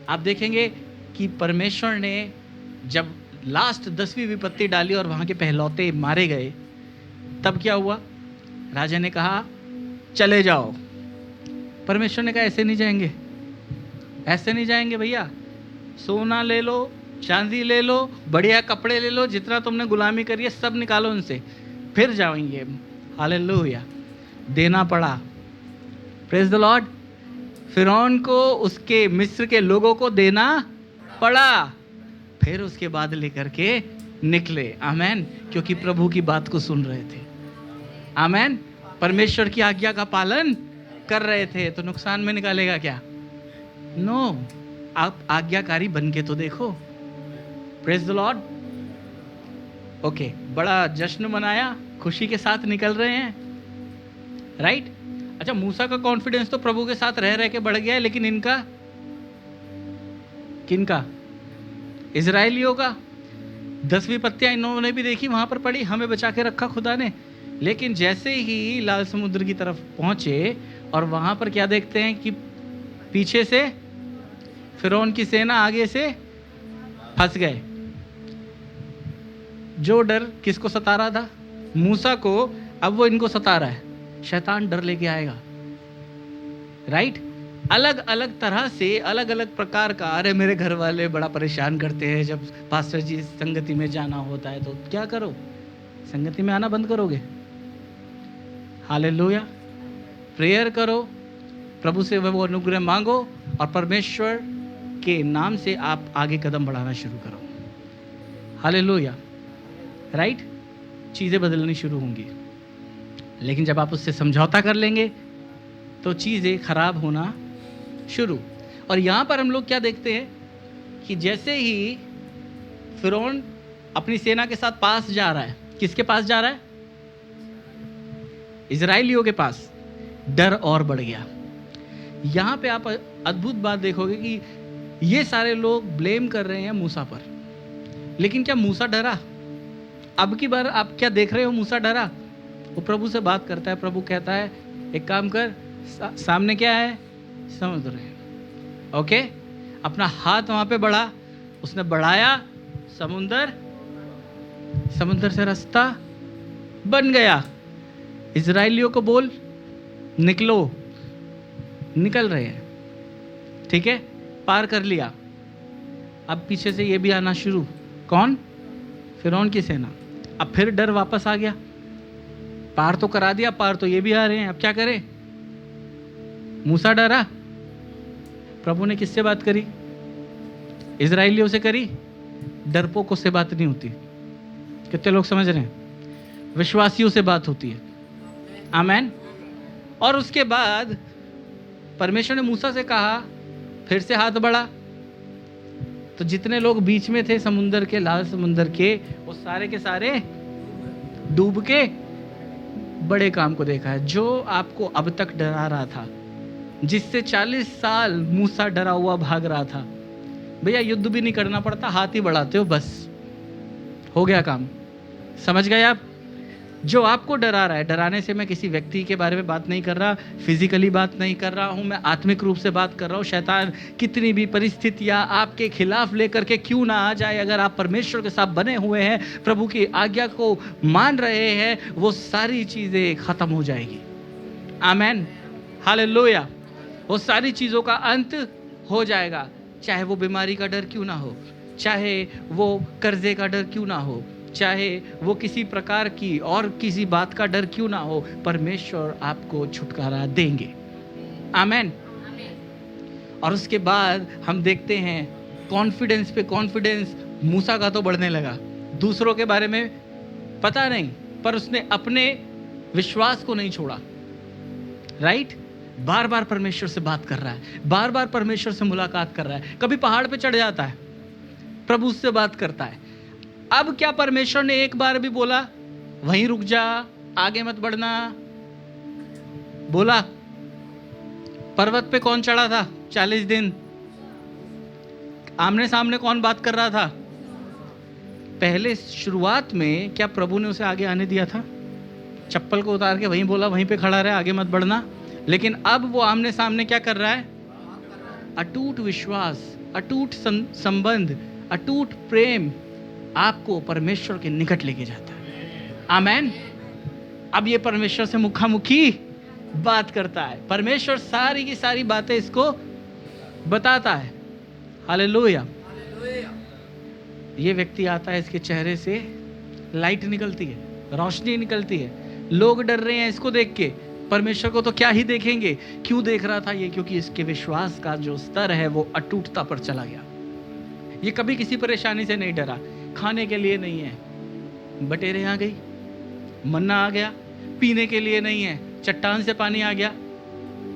आप देखेंगे कि परमेश्वर ने जब लास्ट 10वीं विपत्ति डाली और वहां के पहलौते मारे गए, तब क्या हुआ? राजा ने कहा चले जाओ। परमेश्वर ने कहा ऐसे नहीं जाएंगे, ऐसे नहीं जाएंगे भैया। सोना ले लो, चांदी ले लो, बढ़िया कपड़े ले लो, जितना तुमने गुलामी करी है सब निकालो उनसे, फिर जाएंगे। हालेलुया। देना पड़ा। Praise the Lord. फिरौन को उसके मिस्र के लोगों को देना पड़ा, फिर उसके बाद लेकर के निकले। आमेन। क्योंकि प्रभु की बात को सुन रहे थे। आमेन। परमेश्वर की आज्ञा का पालन कर रहे थे। तो नुकसान में निकालेगा क्या? नो। आप आज्ञाकारी बन के तो देखो। Praise the Lord. ओके, बड़ा जश्न मनाया, खुशी के साथ निकल रहे हैं, राइट। अच्छा, मूसा का कॉन्फिडेंस तो प्रभु के साथ रह रह के बढ़ गया है, लेकिन इनका, किनका? इजराइलियों का। 10 विपत्तियां इन्होंने भी देखी, वहां पर पड़ी, हमें बचा के रखा खुदा ने। लेकिन जैसे ही लाल समुद्र की तरफ पहुंचे और वहां पर क्या देखते हैं कि पीछे से फिरौन की सेना, आगे से फंस गए। जो डर किसको सता रहा था? मूसा को, अब वो इनको सता रहा है। शैतान डर लेके आएगा, राइट। अलग अलग तरह से, अलग अलग प्रकार का। अरे मेरे घर वाले बड़ा परेशान करते हैं जब पास्टर जी संगति में जाना होता है, तो क्या करो? संगति में आना बंद करोगे? हालेलुया। प्रेयर करो, प्रभु से वो अनुग्रह मांगो और परमेश्वर के नाम से आप आगे कदम बढ़ाना शुरू करो। Hallelujah, right. चीज़ें बदलनी शुरू होंगी। लेकिन जब आप उससे समझौता कर लेंगे तो चीज़ें खराब होना शुरू। और यहाँ पर हम लोग क्या देखते हैं कि जैसे ही फिरौन अपनी सेना के साथ पास जा रहा है, किसके पास जा रहा है? इजराइलियों के पास। डर और बढ़ गया। यहाँ पे आप अद्भुत बात देखोगे कि ये सारे लोग ब्लेम कर रहे हैं मूसा पर, लेकिन क्या मूसा डरा? अब की बार आप क्या देख रहे हो? मूसा डरा? वो प्रभु से बात करता है। प्रभु कहता है एक काम कर, सामने क्या है? समुद्र है। ओके, अपना हाथ वहां पे बढ़ा। उसने बढ़ाया, समुद्र से रास्ता बन गया। इजराइलियों को बोल निकलो। निकल रहे हैं, ठीक है, पार कर लिया। अब पीछे से ये भी आना शुरू। कौन? फिरौन की सेना। अब फिर डर वापस आ गया। पार तो करा दिया, पार तो ये भी आ रहे हैं, अब क्या करें? मूसा डरा। प्रभु ने किससे बात करी? इजराइलियों से करी। डरपोकों से बात नहीं होती। कितने लोग समझ रहे हैं? विश्वासियों से बात होती है। आमेन। और उसके बाद परमेश्वर ने मूसा से कहा, फिर से हाथ बढ़ा। तो जितने लोग बीच में थे समुंदर के, लाल समुंदर के, वो सारे के सारे डूब के बड़े काम को देखा है। जो आपको अब तक डरा रहा था, जिससे 40 साल मूसा डरा हुआ भाग रहा था, भैया युद्ध भी नहीं करना पड़ता, हाथ ही बढ़ाते हो, बस हो गया काम। समझ गए आप? जो आपको डरा रहा है, डराने से मैं किसी व्यक्ति के बारे में बात नहीं कर रहा, फिजिकली बात नहीं कर रहा हूं, मैं आत्मिक रूप से बात कर रहा हूं। शैतान कितनी भी परिस्थितियां आपके खिलाफ लेकर के क्यों ना आ जाए, अगर आप परमेश्वर के साथ बने हुए हैं, प्रभु की आज्ञा को मान रहे हैं, वो सारी चीजें खत्म हो जाएगी। आमेन, हालेलुया। वो सारी चीजों का अंत हो जाएगा, चाहे वो बीमारी का डर क्यों ना हो, चाहे वो कर्जे का डर क्यों ना हो, चाहे वो किसी प्रकार की और किसी बात का डर क्यों ना हो, परमेश्वर आपको छुटकारा देंगे। आमेन। और उसके बाद हम देखते हैं कॉन्फिडेंस पे कॉन्फिडेंस मूसा का तो बढ़ने लगा। दूसरों के बारे में पता नहीं, पर उसने अपने विश्वास को नहीं छोड़ा। राइट, बार बार परमेश्वर से बात कर रहा है, बार बार परमेश्वर से मुलाकात कर रहा है। कभी पहाड़ पे चढ़ जाता है, प्रभु उससे बात करता है। अब क्या परमेश्वर ने एक बार भी बोला वहीं रुक जा, आगे मत बढ़ना? बोला? पर्वत पे कौन चढ़ा था 40 दिन? आमने सामने कौन बात कर रहा था? पहले शुरुआत में क्या प्रभु ने उसे आगे आने दिया था? चप्पल को उतार के वहीं बोला, वहीं पे खड़ा रहे, आगे मत बढ़ना। लेकिन अब वो आमने सामने क्या कर रहा है? अटूट विश्वास, अटूट संबंध, अटूट प्रेम आपको परमेश्वर के निकट लेके जाता है। आमेन। अब ये परमेश्वर से मुखामुखी बात करता है, परमेश्वर सारी की सारी बातें इसको बताता है। हालेलुया। ये व्यक्ति आता है, इसके चेहरे से लाइट निकलती है, रोशनी निकलती है। लोग डर रहे हैं इसको देख के, परमेश्वर को तो क्या ही देखेंगे। क्यों देख रहा था ये? क्योंकि इसके विश्वास का जो स्तर है वो अटूटता पर चला गया। ये कभी किसी परेशानी से नहीं डरा। खाने के लिए नहीं है, बटेरें आ गई, मन्ना आ गया। पीने के लिए नहीं है, चट्टान से पानी आ गया।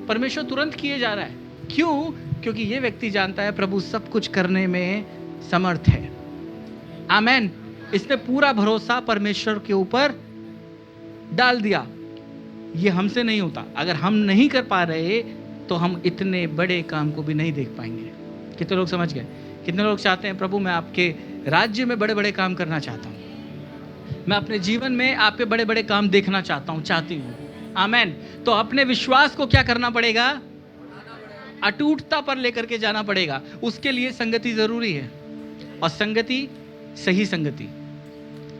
परमेश्वर तुरंत किए जा रहा है। क्यों? क्योंकि ये व्यक्ति जानता है प्रभु सब कुछ करने में समर्थ है। आमेन। इसने पूरा भरोसा परमेश्वर के ऊपर डाल दिया। ये हमसे नहीं होता। अगर हम नहीं कर पा रहे तो हम इतने बड़े काम को भी नहीं देख पाएंगे। कितने लोग समझ गए? कितने लोग चाहते हैं प्रभु मैं आपके राज्य में बड़े बड़े काम करना चाहता हूँ, मैं अपने जीवन में आपके बड़े बड़े काम देखना चाहता हूँ, चाहती हूँ। आमेन। तो अपने विश्वास को क्या करना पड़ेगा? अटूटता पर लेकर के जाना पड़ेगा। उसके लिए संगति जरूरी है, और संगति, सही संगति,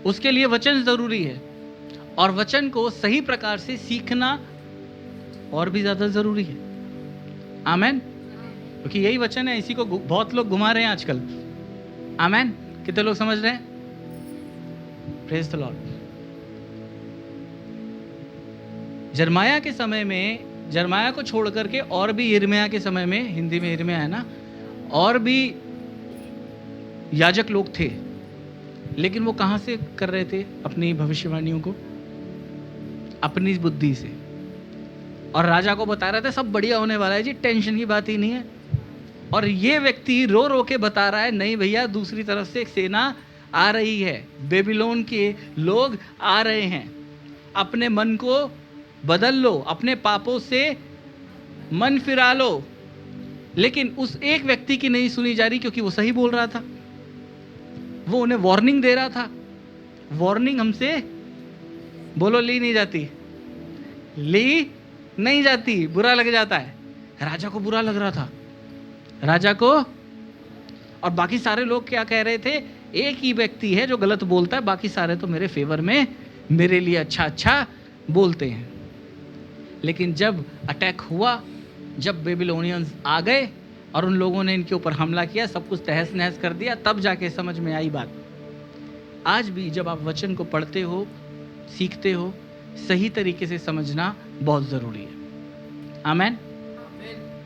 उसके लिए वचन जरूरी है, और वचन को सही प्रकार से सीखना और भी ज्यादा जरूरी है। आमेन। क्योंकि यही वचन है, इसी को बहुत लोग घुमा रहे हैं आजकल। आमेन। कितने लोग समझ रहे हैं? Praise the Lord. जरमाया के समय में, जरमाया को छोड़ करके और भी यिर्मयाह के समय में, हिंदी में यिर्मयाह है ना, और भी याजक लोग थे। लेकिन वो कहां से कर रहे थे अपनी भविष्यवाणियों को? अपनी बुद्धि से। और राजा को बता रहे थे सब बढ़िया होने वाला है जी, टेंशन की बात ही नहीं है। और ये व्यक्ति रो रो के बता रहा है नहीं भैया, दूसरी तरफ से एक सेना आ रही है, बेबीलोन के लोग आ रहे हैं। अपने मन को बदल लो, अपने पापों से मन फिरा लो। लेकिन उस एक व्यक्ति की नहीं सुनी जा रही, क्योंकि वो सही बोल रहा था। वो उन्हें वार्निंग दे रहा था। वार्निंग हमसे बोलो ली नहीं जाती, ली नहीं जाती, बुरा लग जाता है। राजा को बुरा लग रहा था, राजा को। और बाकी सारे लोग क्या कह रहे थे? एक ही व्यक्ति है जो गलत बोलता है, बाकी सारे तो मेरे फेवर में, मेरे लिए अच्छा अच्छा बोलते हैं। लेकिन जब अटैक हुआ, जब बेबीलोनियंस आ गए और उन लोगों ने इनके ऊपर हमला किया, सब कुछ तहस नहस कर दिया, तब जाके समझ में आई बात। आज भी जब आप वचन को पढ़ते हो, सीखते हो, सही तरीके से समझना बहुत जरूरी है। आमेन।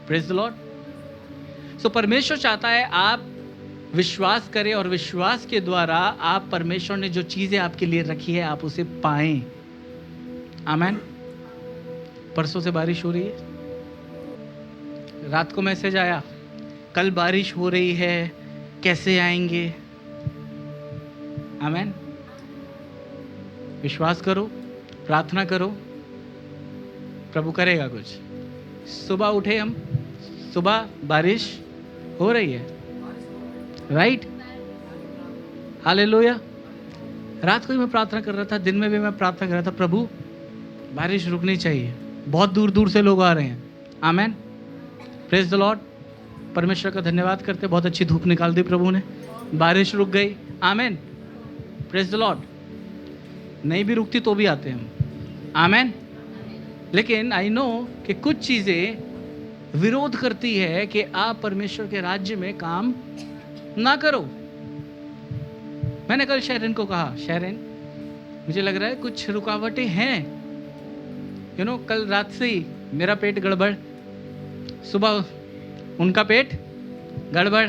Praise the lord. सो परमेश्वर चाहता है आप विश्वास करें, और विश्वास के द्वारा आप परमेश्वर ने जो चीजें आपके लिए रखी है आप उसे पाएं। आमेन। परसों से बारिश हो रही है, रात को मैसेज आया कल बारिश हो रही है, कैसे आएंगे? आमेन। विश्वास करो, प्रार्थना करो, प्रभु करेगा कुछ। सुबह उठे हम, सुबह बारिश हो रही है, राइट? हालेलुया। रात को ही मैं प्रार्थना कर रहा था, दिन में भी मैं प्रार्थना कर रहा था, प्रभु बारिश रुकनी चाहिए, बहुत दूर दूर से लोग आ रहे हैं। आमेन, प्रेज द लॉर्ड। परमेश्वर का धन्यवाद करते, बहुत अच्छी धूप निकाल दी प्रभु ने, बारिश रुक गई। आमेन, प्रेज द लॉर्ड। नहीं भी रुकती तो भी आते हैं हम। आमेन। लेकिन आई नो कि कुछ चीज़ें विरोध करती है कि आप परमेश्वर के राज्य में काम ना करो। मैंने कल शेरन को कहा, शेरन मुझे लग रहा है कुछ रुकावटें हैं। कल रात से ही मेरा पेट गड़बड़, सुबह उनका पेट गड़बड़।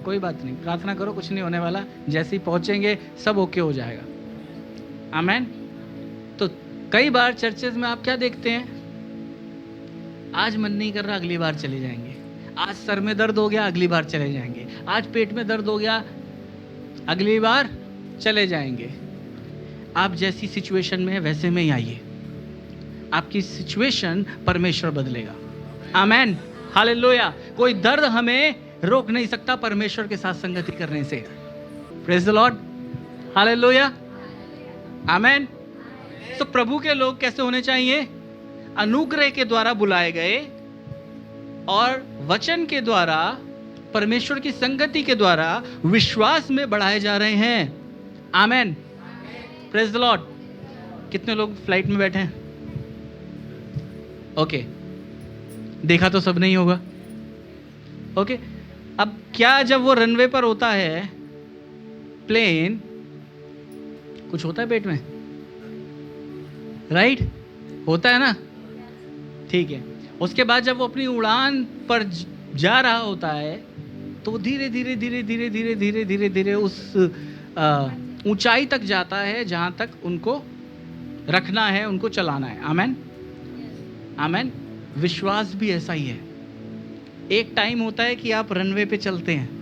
कोई बात नहीं, प्रार्थना करो, कुछ नहीं होने वाला, जैसे ही पहुंचेंगे सब ओके हो जाएगा। आमेन। तो कई बार चर्चेज में आप क्या देखते हैं, आज मन नहीं कर रहा, अगली बार चले जाएंगे। आज सर में दर्द हो गया, अगली बार चले जाएंगे। आज पेट में दर्द हो गया, अगली बार चले जाएंगे। आप जैसी सिचुएशन में है वैसे में ही आइए, आपकी सिचुएशन परमेश्वर बदलेगा। आमेन, हालेलुया। कोई दर्द हमें रोक नहीं सकता परमेश्वर के साथ संगति करने से। प्रेज द लॉर्ड, हालेलुया, आमेन। तो प्रभु के लोग कैसे होने चाहिए? अनुग्रह के द्वारा बुलाए गए और वचन के द्वारा, परमेश्वर की संगति के द्वारा विश्वास में बढ़ाए जा रहे हैं। आमेन, प्रेज द लॉर्ड। कितने लोग फ्लाइट में बैठे हैं? ओके, देखा तो सब नहीं होगा। ओके, अब क्या जब वो रनवे पर होता है प्लेन, कुछ होता है पेट में? राइट, होता है ना? ठीक है। उसके बाद जब वो अपनी उड़ान पर जा रहा होता है तो वो धीरे धीरे धीरे धीरे धीरे धीरे धीरे धीरे उस ऊंचाई तक जाता है जहां तक उनको रखना है, उनको चलाना है। आमेन, आमेन। विश्वास भी ऐसा ही है। एक टाइम होता है कि आप रनवे पे चलते हैं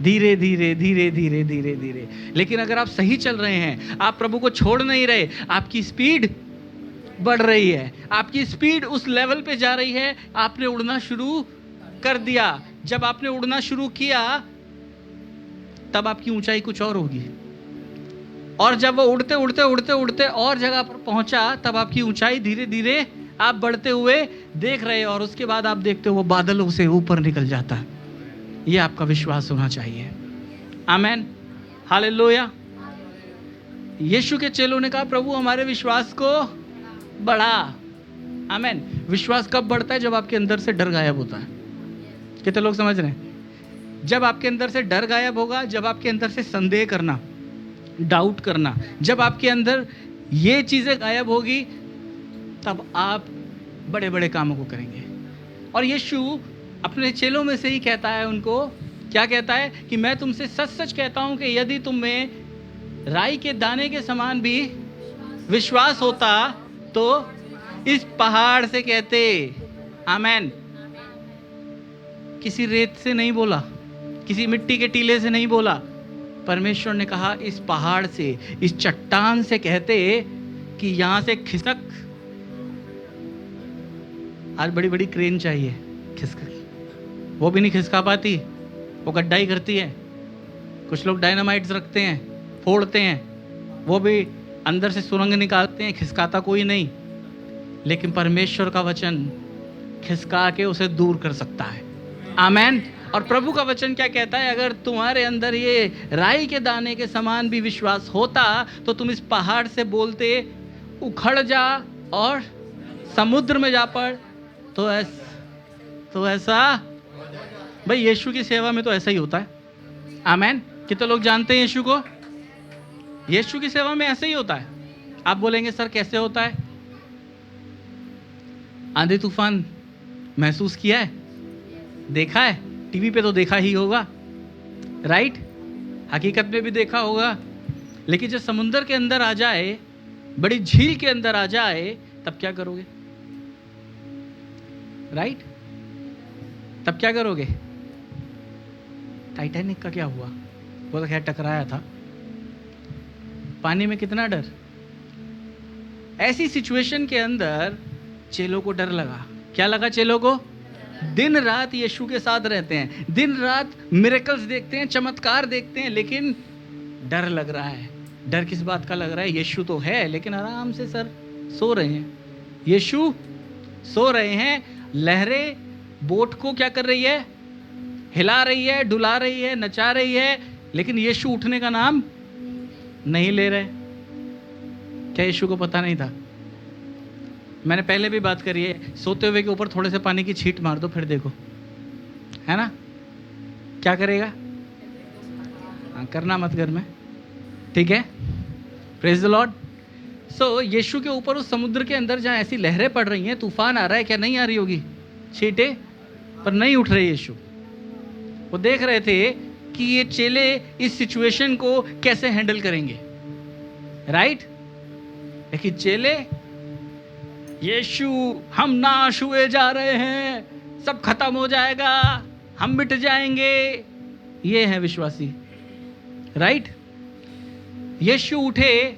धीरे धीरे धीरे धीरे धीरे धीरे, लेकिन अगर आप सही चल रहे हैं, आप प्रभु को छोड़ नहीं रहे, आपकी स्पीड बढ़ रही है, आपकी स्पीड उस लेवल पे जा रही है, आपने उड़ना शुरू कर दिया। जब आपने उड़ना शुरू किया तब आपकी ऊंचाई कुछ और होगी, और जब वो उड़ते उड़ते उड़ते उड़ते और जगह पर पहुंचा तब आपकी ऊंचाई धीरे धीरे आप बढ़ते हुए देख रहे हैं, और उसके बाद आप देखते हो वो बादलों से ऊपर निकल जाता है। ये आपका विश्वास होना चाहिए। आमेन, हालेलुया। यीशु के चेलों ने कहा, प्रभु हमारे विश्वास को बढ़ा। आमेन। विश्वास कब बढ़ता है? जब आपके अंदर से डर गायब होता है। कितने लोग समझ रहे हैं? जब आपके अंदर से डर गायब होगा, जब आपके अंदर से संदेह करना, डाउट करना, जब आपके अंदर ये चीजें गायब होगी, तब आप बड़े बड़े कामों को करेंगे। और यीशु अपने चेलों में से ही कहता है उनको, क्या कहता है कि मैं तुमसे सच सच कहता हूं कि यदि तुम में राई के दाने के समान भी विश्वास होता तो इस पहाड़ से कहते। आमेन। किसी रेत से नहीं बोला, किसी मिट्टी के टीले से नहीं बोला, परमेश्वर ने कहा इस पहाड़ से, इस चट्टान से कहते कि यहां से खिसक। आज बड़ी बड़ी क्रेन चाहिए, खिसक, वो भी नहीं खिसका पाती, वो गड्ढा ही करती है। कुछ लोग डायनामाइट्स रखते हैं, फोड़ते हैं, वो भी अंदर से सुरंग निकालते हैं, खिसकाता कोई नहीं। लेकिन परमेश्वर का वचन खिसका के उसे दूर कर सकता है। आमेन। और प्रभु का वचन क्या कहता है? अगर तुम्हारे अंदर ये राई के दाने के समान भी विश्वास होता तो तुम इस पहाड़ से बोलते उखड़ जा और समुद्र में जा पड़। तो ऐसा भाई यीशु की सेवा में तो ऐसा ही होता है। आमेन। कितने लोग जानते हैं यीशु को? यीशु की सेवा में ऐसे ही होता है। आप बोलेंगे सर कैसे होता है? आंधी तूफान महसूस किया है, देखा है, टीवी पे तो देखा ही होगा, राइट, हकीकत में भी देखा होगा। लेकिन जब समुद्र के अंदर आ जाए, बड़ी झील के अंदर आ जाए, तब क्या करोगे? राइट, तब क्या करोगे? टाइटैनिक का क्या हुआ? वो तो खैर टकराया था, पानी में कितना डर। ऐसी सिचुएशन के अंदर चेलों को डर लगा। क्या लगा चेलों को? दिन रात यीशु के साथ रहते हैं, दिन रात मिरेकल्स देखते हैं, चमत्कार देखते हैं, लेकिन डर लग रहा है। डर किस बात का लग रहा है? यीशु तो है लेकिन आराम से सर सो रहे हैं। यीशु सो रहे हैं, लहरें बोट को क्या कर रही है? हिला रही है, डुला रही है, नचा रही है, लेकिन यीशु उठने का नाम नहीं ले रहे। क्या यीशु को पता नहीं था? मैंने पहले भी बात करी है, सोते हुए के ऊपर थोड़े से पानी की छींट मार दो, फिर देखो, है ना क्या करेगा? करना मत घर में, ठीक है? Praise the lord. सो यीशु के ऊपर उस समुद्र के अंदर जहाँ ऐसी लहरें पड़ रही हैं, तूफान आ रहा है, क्या नहीं आ रही होगी छींटे, पर नहीं उठ रहे यीशु। वो देख रहे थे कि ये चेले इस सिचुएशन को कैसे हैंडल करेंगे, राइट? लेकिन चेले, यीशु हम नाश हुए जा रहे हैं, सब खत्म हो जाएगा, हम मिट जाएंगे, ये है विश्वासी, राइट? यीशु उठे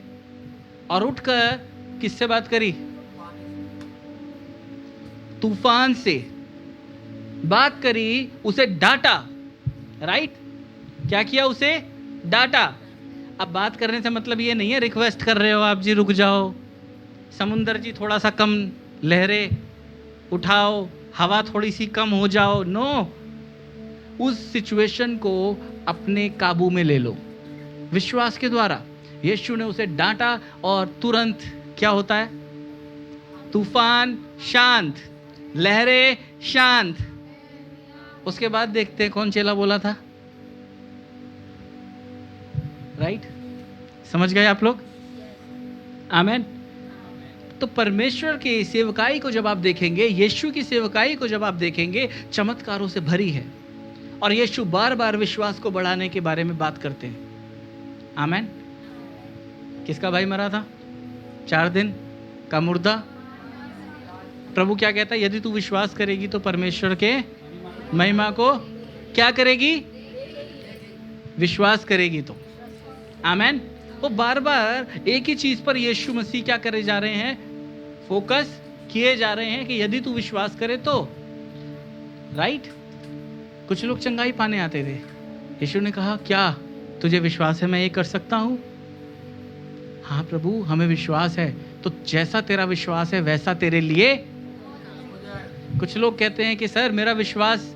और उठकर किससे बात करी? तूफान से बात करी, उसे डांटा, राइट? क्या किया? उसे डांटा। अब बात करने से मतलब ये नहीं है रिक्वेस्ट कर रहे हो आप, जी रुक जाओ, समुंदर जी थोड़ा सा कम लहरें उठाओ, हवा थोड़ी सी कम हो जाओ, नो। उस सिचुएशन को अपने काबू में ले लो विश्वास के द्वारा। यीशु ने उसे डांटा और तुरंत क्या होता है? तूफान शांत, लहरें शांत। उसके बाद देखते हैं कौन चेला बोला था, राइट? समझ गए आप लोग? आमीन। तो परमेश्वर की सेवकाई को जब आप देखेंगे, यीशु की सेवकाई को जब आप देखेंगे, चमत्कारों से भरी है। और यीशु बार बार विश्वास को बढ़ाने के बारे में बात करते हैं। आमीन। किसका भाई मरा था? 4 दिन का मुर्दा। प्रभु क्या कहता है? यदि तू विश्वास करेगी तो परमेश्वर के महिमा को क्या करेगी? विश्वास करेगी तो। आमीन। वो बार बार एक ही चीज पर यीशु मसीह क्या करे जा रहे हैं? फोकस किए जा रहे हैं कि यदि तू विश्वास करे तो, राइट? कुछ लोग चंगाई पाने आते थे, यीशु ने कहा क्या तुझे विश्वास है मैं ये कर सकता हूं? हाँ प्रभु हमें विश्वास है। तो जैसा तेरा विश्वास है वैसा तेरे लिए। कुछ लोग कहते हैं कि सर मेरा विश्वास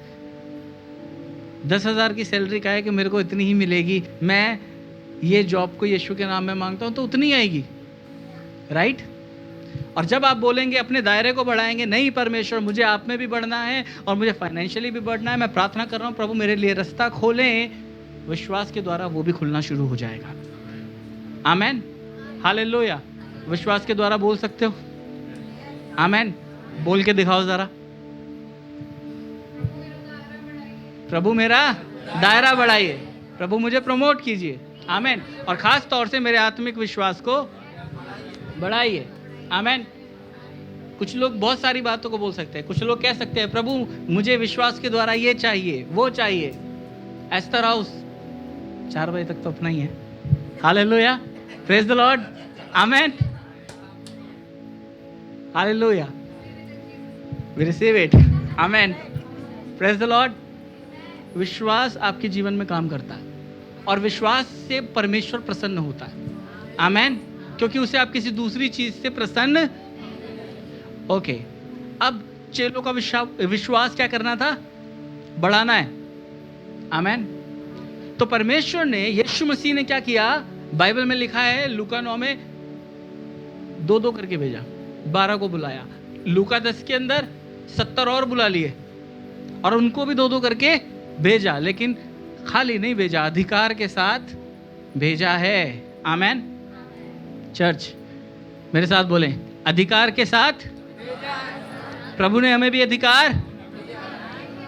10,000 की सैलरी का है कि मेरे को इतनी ही मिलेगी, मैं ये जॉब को यीशु के नाम में मांगता हूं तो उतनी आएगी, राइट? और जब आप बोलेंगे अपने दायरे को बढ़ाएंगे, नहीं परमेश्वर मुझे आप में भी बढ़ना है और मुझे फाइनेंशियली भी बढ़ना है, मैं प्रार्थना कर रहा हूं प्रभु मेरे लिए रास्ता खोलें, विश्वास के द्वारा वो भी खुलना शुरू हो जाएगा। आमीन, हालेलुया। विश्वास के द्वारा बोल सकते हो आमीन? बोल के दिखाओ जरा, प्रभु मेरा दायरा बढ़ाइए, प्रभु मुझे प्रमोट कीजिए। आमीन। और खास तौर से मेरे आत्मिक विश्वास को बढ़ाइए। आमीन। कुछ लोग बहुत सारी बातों को बोल सकते हैं। कुछ लोग कह सकते हैं प्रभु मुझे विश्वास के द्वारा ये चाहिए वो चाहिए। एस्टर हाउस 4 बजे तक तो अपना ही है। Hallelujah, praise the Lord. आमीन, हालेलुया, वी रिसीव इट। आमीन, प्रेज द लॉर्ड। विश्वास आपके जीवन में काम करता है और विश्वास से परमेश्वर प्रसन्न होता है। आमीन, क्योंकि उसे आप किसी दूसरी चीज से प्रसन्न। ओके, अब चेलों का विश्वास क्या करना था? बढ़ाना है। आमीन। तो परमेश्वर ने, यीशु मसीह ने क्या किया? बाइबल में लिखा है लूका 9 में 2-2 करके भेजा, 12 को बुलाया। लूका 10 के अंदर 70 और बुला लिए और उनको भी 2-2 करके भेजा, लेकिन खाली नहीं भेजा, अधिकार के साथ भेजा है। आमीन। चर्च मेरे साथ बोलें, अधिकार के साथ। प्रभु ने हमें भी अधिकार,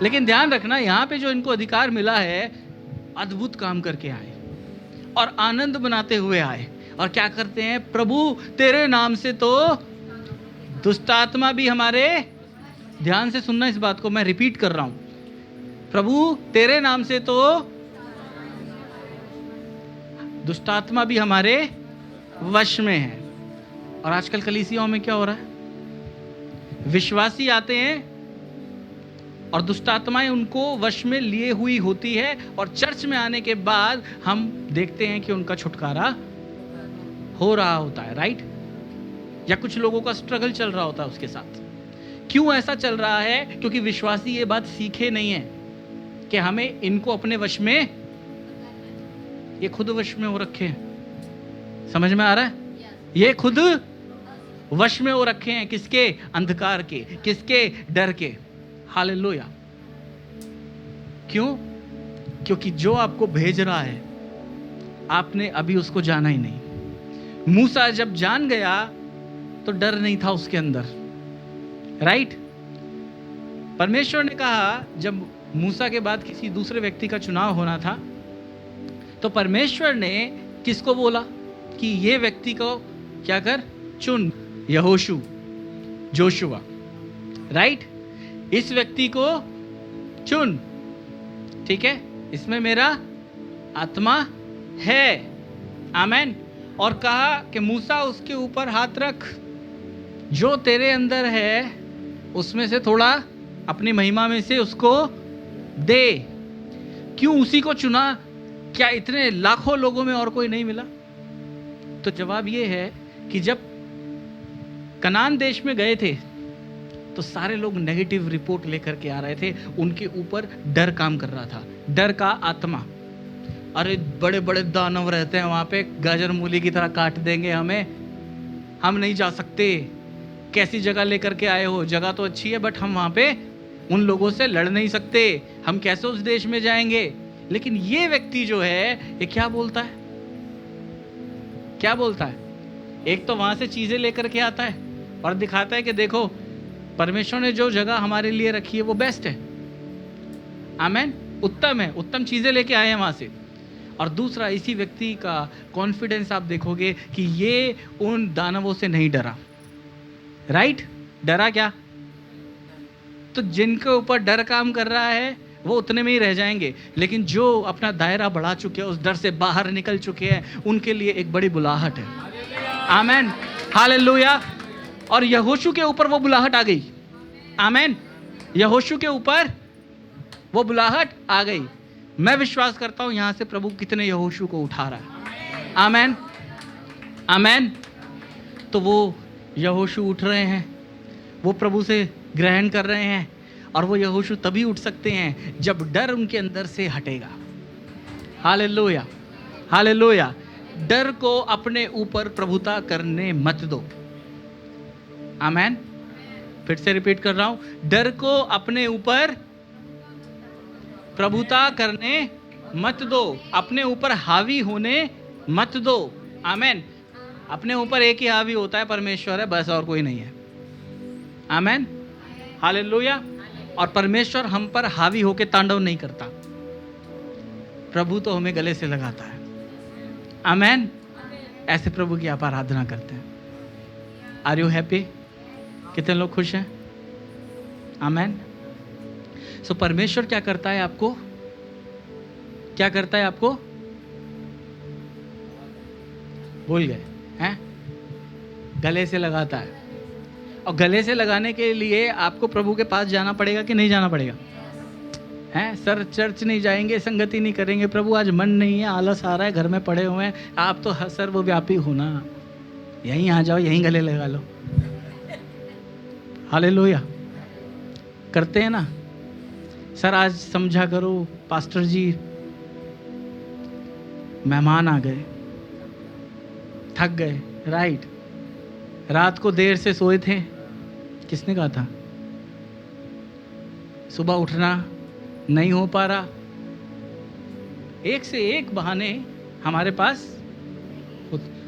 लेकिन ध्यान रखना यहाँ पे जो इनको अधिकार मिला है, अद्भुत काम करके आए और आनंद बनाते हुए आए। और क्या करते हैं? प्रभु तेरे नाम से तो दुष्ट आत्मा भी हमारे, ध्यान से सुनना इस बात को, मैं रिपीट कर रहा हूं, प्रभु तेरे नाम से तो दुष्ट आत्मा भी हमारे वश में है। और आजकल कलीसियाओं में क्या हो रहा है? विश्वासी आते हैं, और दुष्ट आत्माएं उनको वश में लिए हुई होती है, और चर्च में आने के बाद हम देखते हैं कि उनका छुटकारा हो रहा होता है, राइट? या कुछ लोगों का स्ट्रगल चल रहा होता है उसके साथ। क्यों ऐसा चल रहा है? क्योंकि विश्वासी ये बात सीखे नहीं है कि हमें इनको अपने वश में, ये खुद वश में हो रखे हैं। समझ में आ रहा है? ये खुद वश में हो रखे हैं। किसके? अंधकार के। किसके? डर के। हालेलुया। क्यों? क्योंकि जो आपको भेज रहा है आपने अभी उसको जाना ही नहीं। मूसा जब जान गया तो डर नहीं था उसके अंदर, राइट? परमेश्वर ने कहा, जब मूसा के बाद किसी दूसरे व्यक्ति का चुनाव होना था तो परमेश्वर ने किसको बोला कि ये व्यक्ति को क्या कर? चुन। यहोशू, जोशुआ, राइट? इस व्यक्ति को चुन, ठीक है? इसमें मेरा आत्मा है। आमेन। और कहा कि मूसा उसके ऊपर हाथ रख, जो तेरे अंदर है उसमें से थोड़ा अपनी महिमा में से उसको दे। क्यों उसी को चुना? क्या इतने लाखों लोगों में और कोई नहीं मिला? तो जवाब ये है कि जब कनान देश में गए थे तो सारे लोग नेगेटिव रिपोर्ट लेकर के आ रहे थे। उनके ऊपर डर काम कर रहा था, डर का आत्मा। अरे बड़े बड़े दानव रहते हैं वहां पे, गाजर मूली की तरह काट देंगे हमें, हम नहीं जा सकते। कैसी जगह लेकर के आए हो? जगह तो अच्छी है बट हम वहां पे उन लोगों से लड़ नहीं सकते, हम कैसे उस देश में जाएंगे? लेकिन ये व्यक्ति जो है ये क्या बोलता है? क्या बोलता है? एक तो वहां से चीजें लेकर के आता है और दिखाता है कि देखो परमेश्वर ने जो जगह हमारे लिए रखी है वो बेस्ट है, आमेन, उत्तम है, उत्तम चीजें लेके आए हैं वहां से। और दूसरा, इसी व्यक्ति का कॉन्फिडेंस आप देखोगे कि ये उन दानवों से नहीं डरा, राइट? डरा क्या? तो जिनके ऊपर डर काम कर रहा है वो उतने में ही रह जाएंगे, लेकिन जो अपना दायरा बढ़ा चुके हैं, उस डर से बाहर निकल चुके हैं, उनके लिए एक बड़ी बुलाहट है। आमेन, हालेलुया। और यहोशू के ऊपर वो बुलाहट आ गई। आमेन। यहोशू के ऊपर वो बुलाहट आ गई। मैं विश्वास करता हूं यहां से प्रभु कितने यहोशू को उठा रहा है। आमेन, आमेन। तो वो यहोशू उठ रहे हैं, वो प्रभु से ग्रहण कर रहे हैं, और वो यहोशू तभी उठ सकते हैं जब डर उनके अंदर से हटेगा। Hallelujah, hallelujah. डर को अपने ऊपर प्रभुता करने मत दो। आमेन। फिर से रिपीट कर रहा हूं, डर को अपने ऊपर प्रभुता करने मत दो, अपने ऊपर हावी होने मत दो। आमेन। अपने ऊपर एक ही हावी होता है, परमेश्वर है, बस, और कोई नहीं है। आमेन, हालेलुया। और परमेश्वर हम पर हावी होके तांडव नहीं करता, प्रभु तो हमें गले से लगाता है। आमेन। ऐसे प्रभु की आप आराधना करते हैं। Are you happy? कितने लोग खुश हैं? आमेन। सो परमेश्वर क्या करता है आपको? क्या करता है आपको? भूल गए हैं? गले से लगाता है। और गले से लगाने के लिए आपको प्रभु के पास जाना पड़ेगा कि नहीं जाना पड़ेगा? हैं? सर चर्च नहीं जाएंगे, संगति नहीं करेंगे, प्रभु आज मन नहीं है, आलस आ रहा है, घर में पड़े हुए हैं। आप तो सर्वव्यापी हो ना, यहीं आ जाओ, यहीं गले लगा लो। हालेलुया। करते हैं ना? सर आज समझा करो, पास्टर जी मेहमान आ गए, थक गए, राइट? रात को देर से सोए थे, किसने कहा था? सुबह उठना नहीं हो पा रहा। एक से एक बहाने हमारे पास,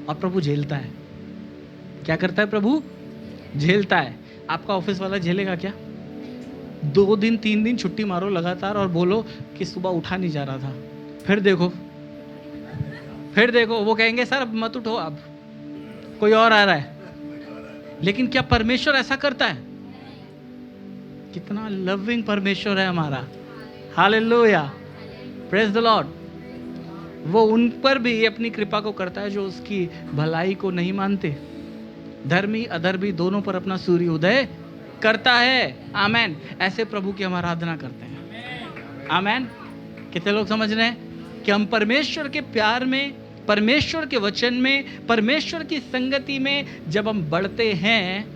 और प्रभु झेलता है। क्या करता है प्रभु? झेलता है। आपका ऑफिस वाला झेलेगा क्या? 2 दिन 3 दिन छुट्टी मारो लगातार और बोलो कि सुबह उठा नहीं जा रहा था, फिर देखो वो कहेंगे सर अब मत उठो, अब कोई और आ रहा है। लेकिन क्या परमेश्वर ऐसा करता है? कितना लविंग परमेश्वर है हमारा। Hallelujah, praise the Lord. वो उन पर भी अपनी कृपा को करता है जो उसकी भलाई को नहीं मानते। धर्मी अधर्मी दोनों पर अपना सूर्य उदय करता है। आमेन। ऐसे प्रभु की हम आराधना करते हैं। आमेन। कितने लोग समझ रहे हैं कि हम परमेश्वर के प्यार में, परमेश्वर के वचन में, परमेश्वर की संगति में जब हम बढ़ते हैं,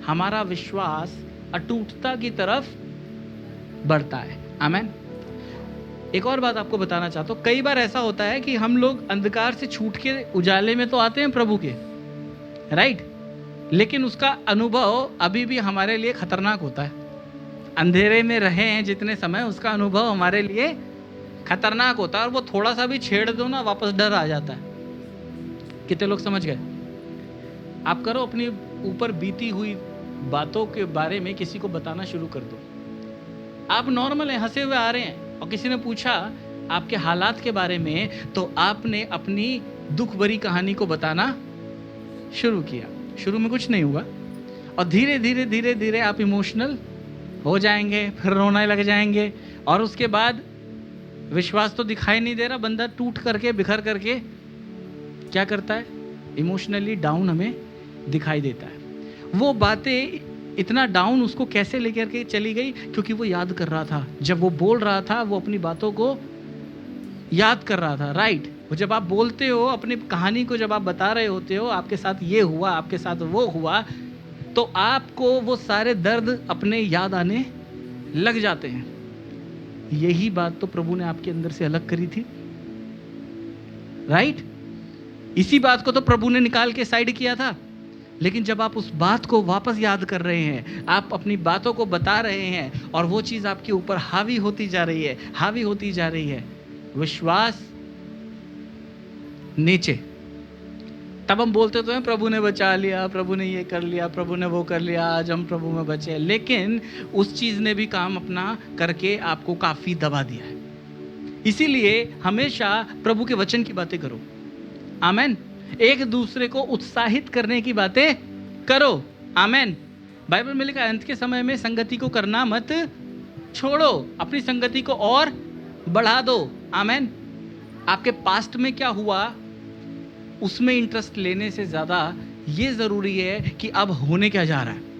हमारा विश्वास अटूटता की तरफ बढ़ता है। आमेन। एक और बात आपको बताना चाहता हूं, कई बार ऐसा होता है कि हम लोग अंधकार से छूट के उजाले में तो आते हैं प्रभु के, राइट, लेकिन उसका अनुभव अभी भी हमारे लिए खतरनाक होता है। अंधेरे में रहे हैं जितने समय, उसका अनुभव हमारे लिए खतरनाक होता है, और वो थोड़ा सा भी छेड़ दो ना, वापस डर आ जाता है। कितने लोग समझ गए? आप करो, अपनी ऊपर बीती हुई बातों के बारे में किसी को बताना शुरू कर दो। आप नॉर्मल हैं, हंसे हुए आ रहे हैं, और किसी ने पूछा आपके हालात के बारे में, तो आपने अपनी दुख भरी कहानी को बताना शुरू किया। शुरू में कुछ नहीं हुआ, और धीरे धीरे धीरे धीरे आप इमोशनल हो जाएंगे, फिर रोने लग जाएंगे, और उसके बाद विश्वास तो दिखाई नहीं दे रहा, बंदा टूट करके, बिखर करके क्या करता है, इमोशनली डाउन हमें दिखाई देता है। वो बातें इतना डाउन उसको कैसे लेकर के चली गई? क्योंकि वो याद कर रहा था, जब वो बोल रहा था वो अपनी बातों को याद कर रहा था, राइट। वो जब आप बोलते हो, अपनी कहानी को जब आप बता रहे होते हो, आपके साथ ये हुआ, आपके साथ वो हुआ, तो आपको वो सारे दर्द अपने याद आने लग जाते हैं। यही बात तो प्रभु ने आपके अंदर से अलग करी थी, राइट। इसी बात को तो प्रभु ने निकाल के साइड किया था। लेकिन जब आप उस बात को वापस याद कर रहे हैं, आप अपनी बातों को बता रहे हैं, और वो चीज़ आपके ऊपर हावी होती जा रही है, हावी होती जा रही है, विश्वास नीचे, तब हम बोलते तो हैं प्रभु ने बचा लिया, प्रभु ने ये कर लिया, प्रभु ने वो कर लिया, आज हम प्रभु में बचे। लेकिन उस चीज़ ने भी काम अपना करके आपको काफ़ी दबा दिया है। इसीलिए हमेशा प्रभु के वचन की बातें करो। आमेन। एक दूसरे को उत्साहित करने की बातें करो। आमेन। बाइबल में लिखा है, अंत के समय में संगति को करना मत छोड़ो, अपनी संगति को और बढ़ा दो। आमेन। आपके पास्ट में क्या हुआ उसमें इंटरेस्ट लेने से ज़्यादा ये ज़रूरी है कि अब होने क्या जा रहा है।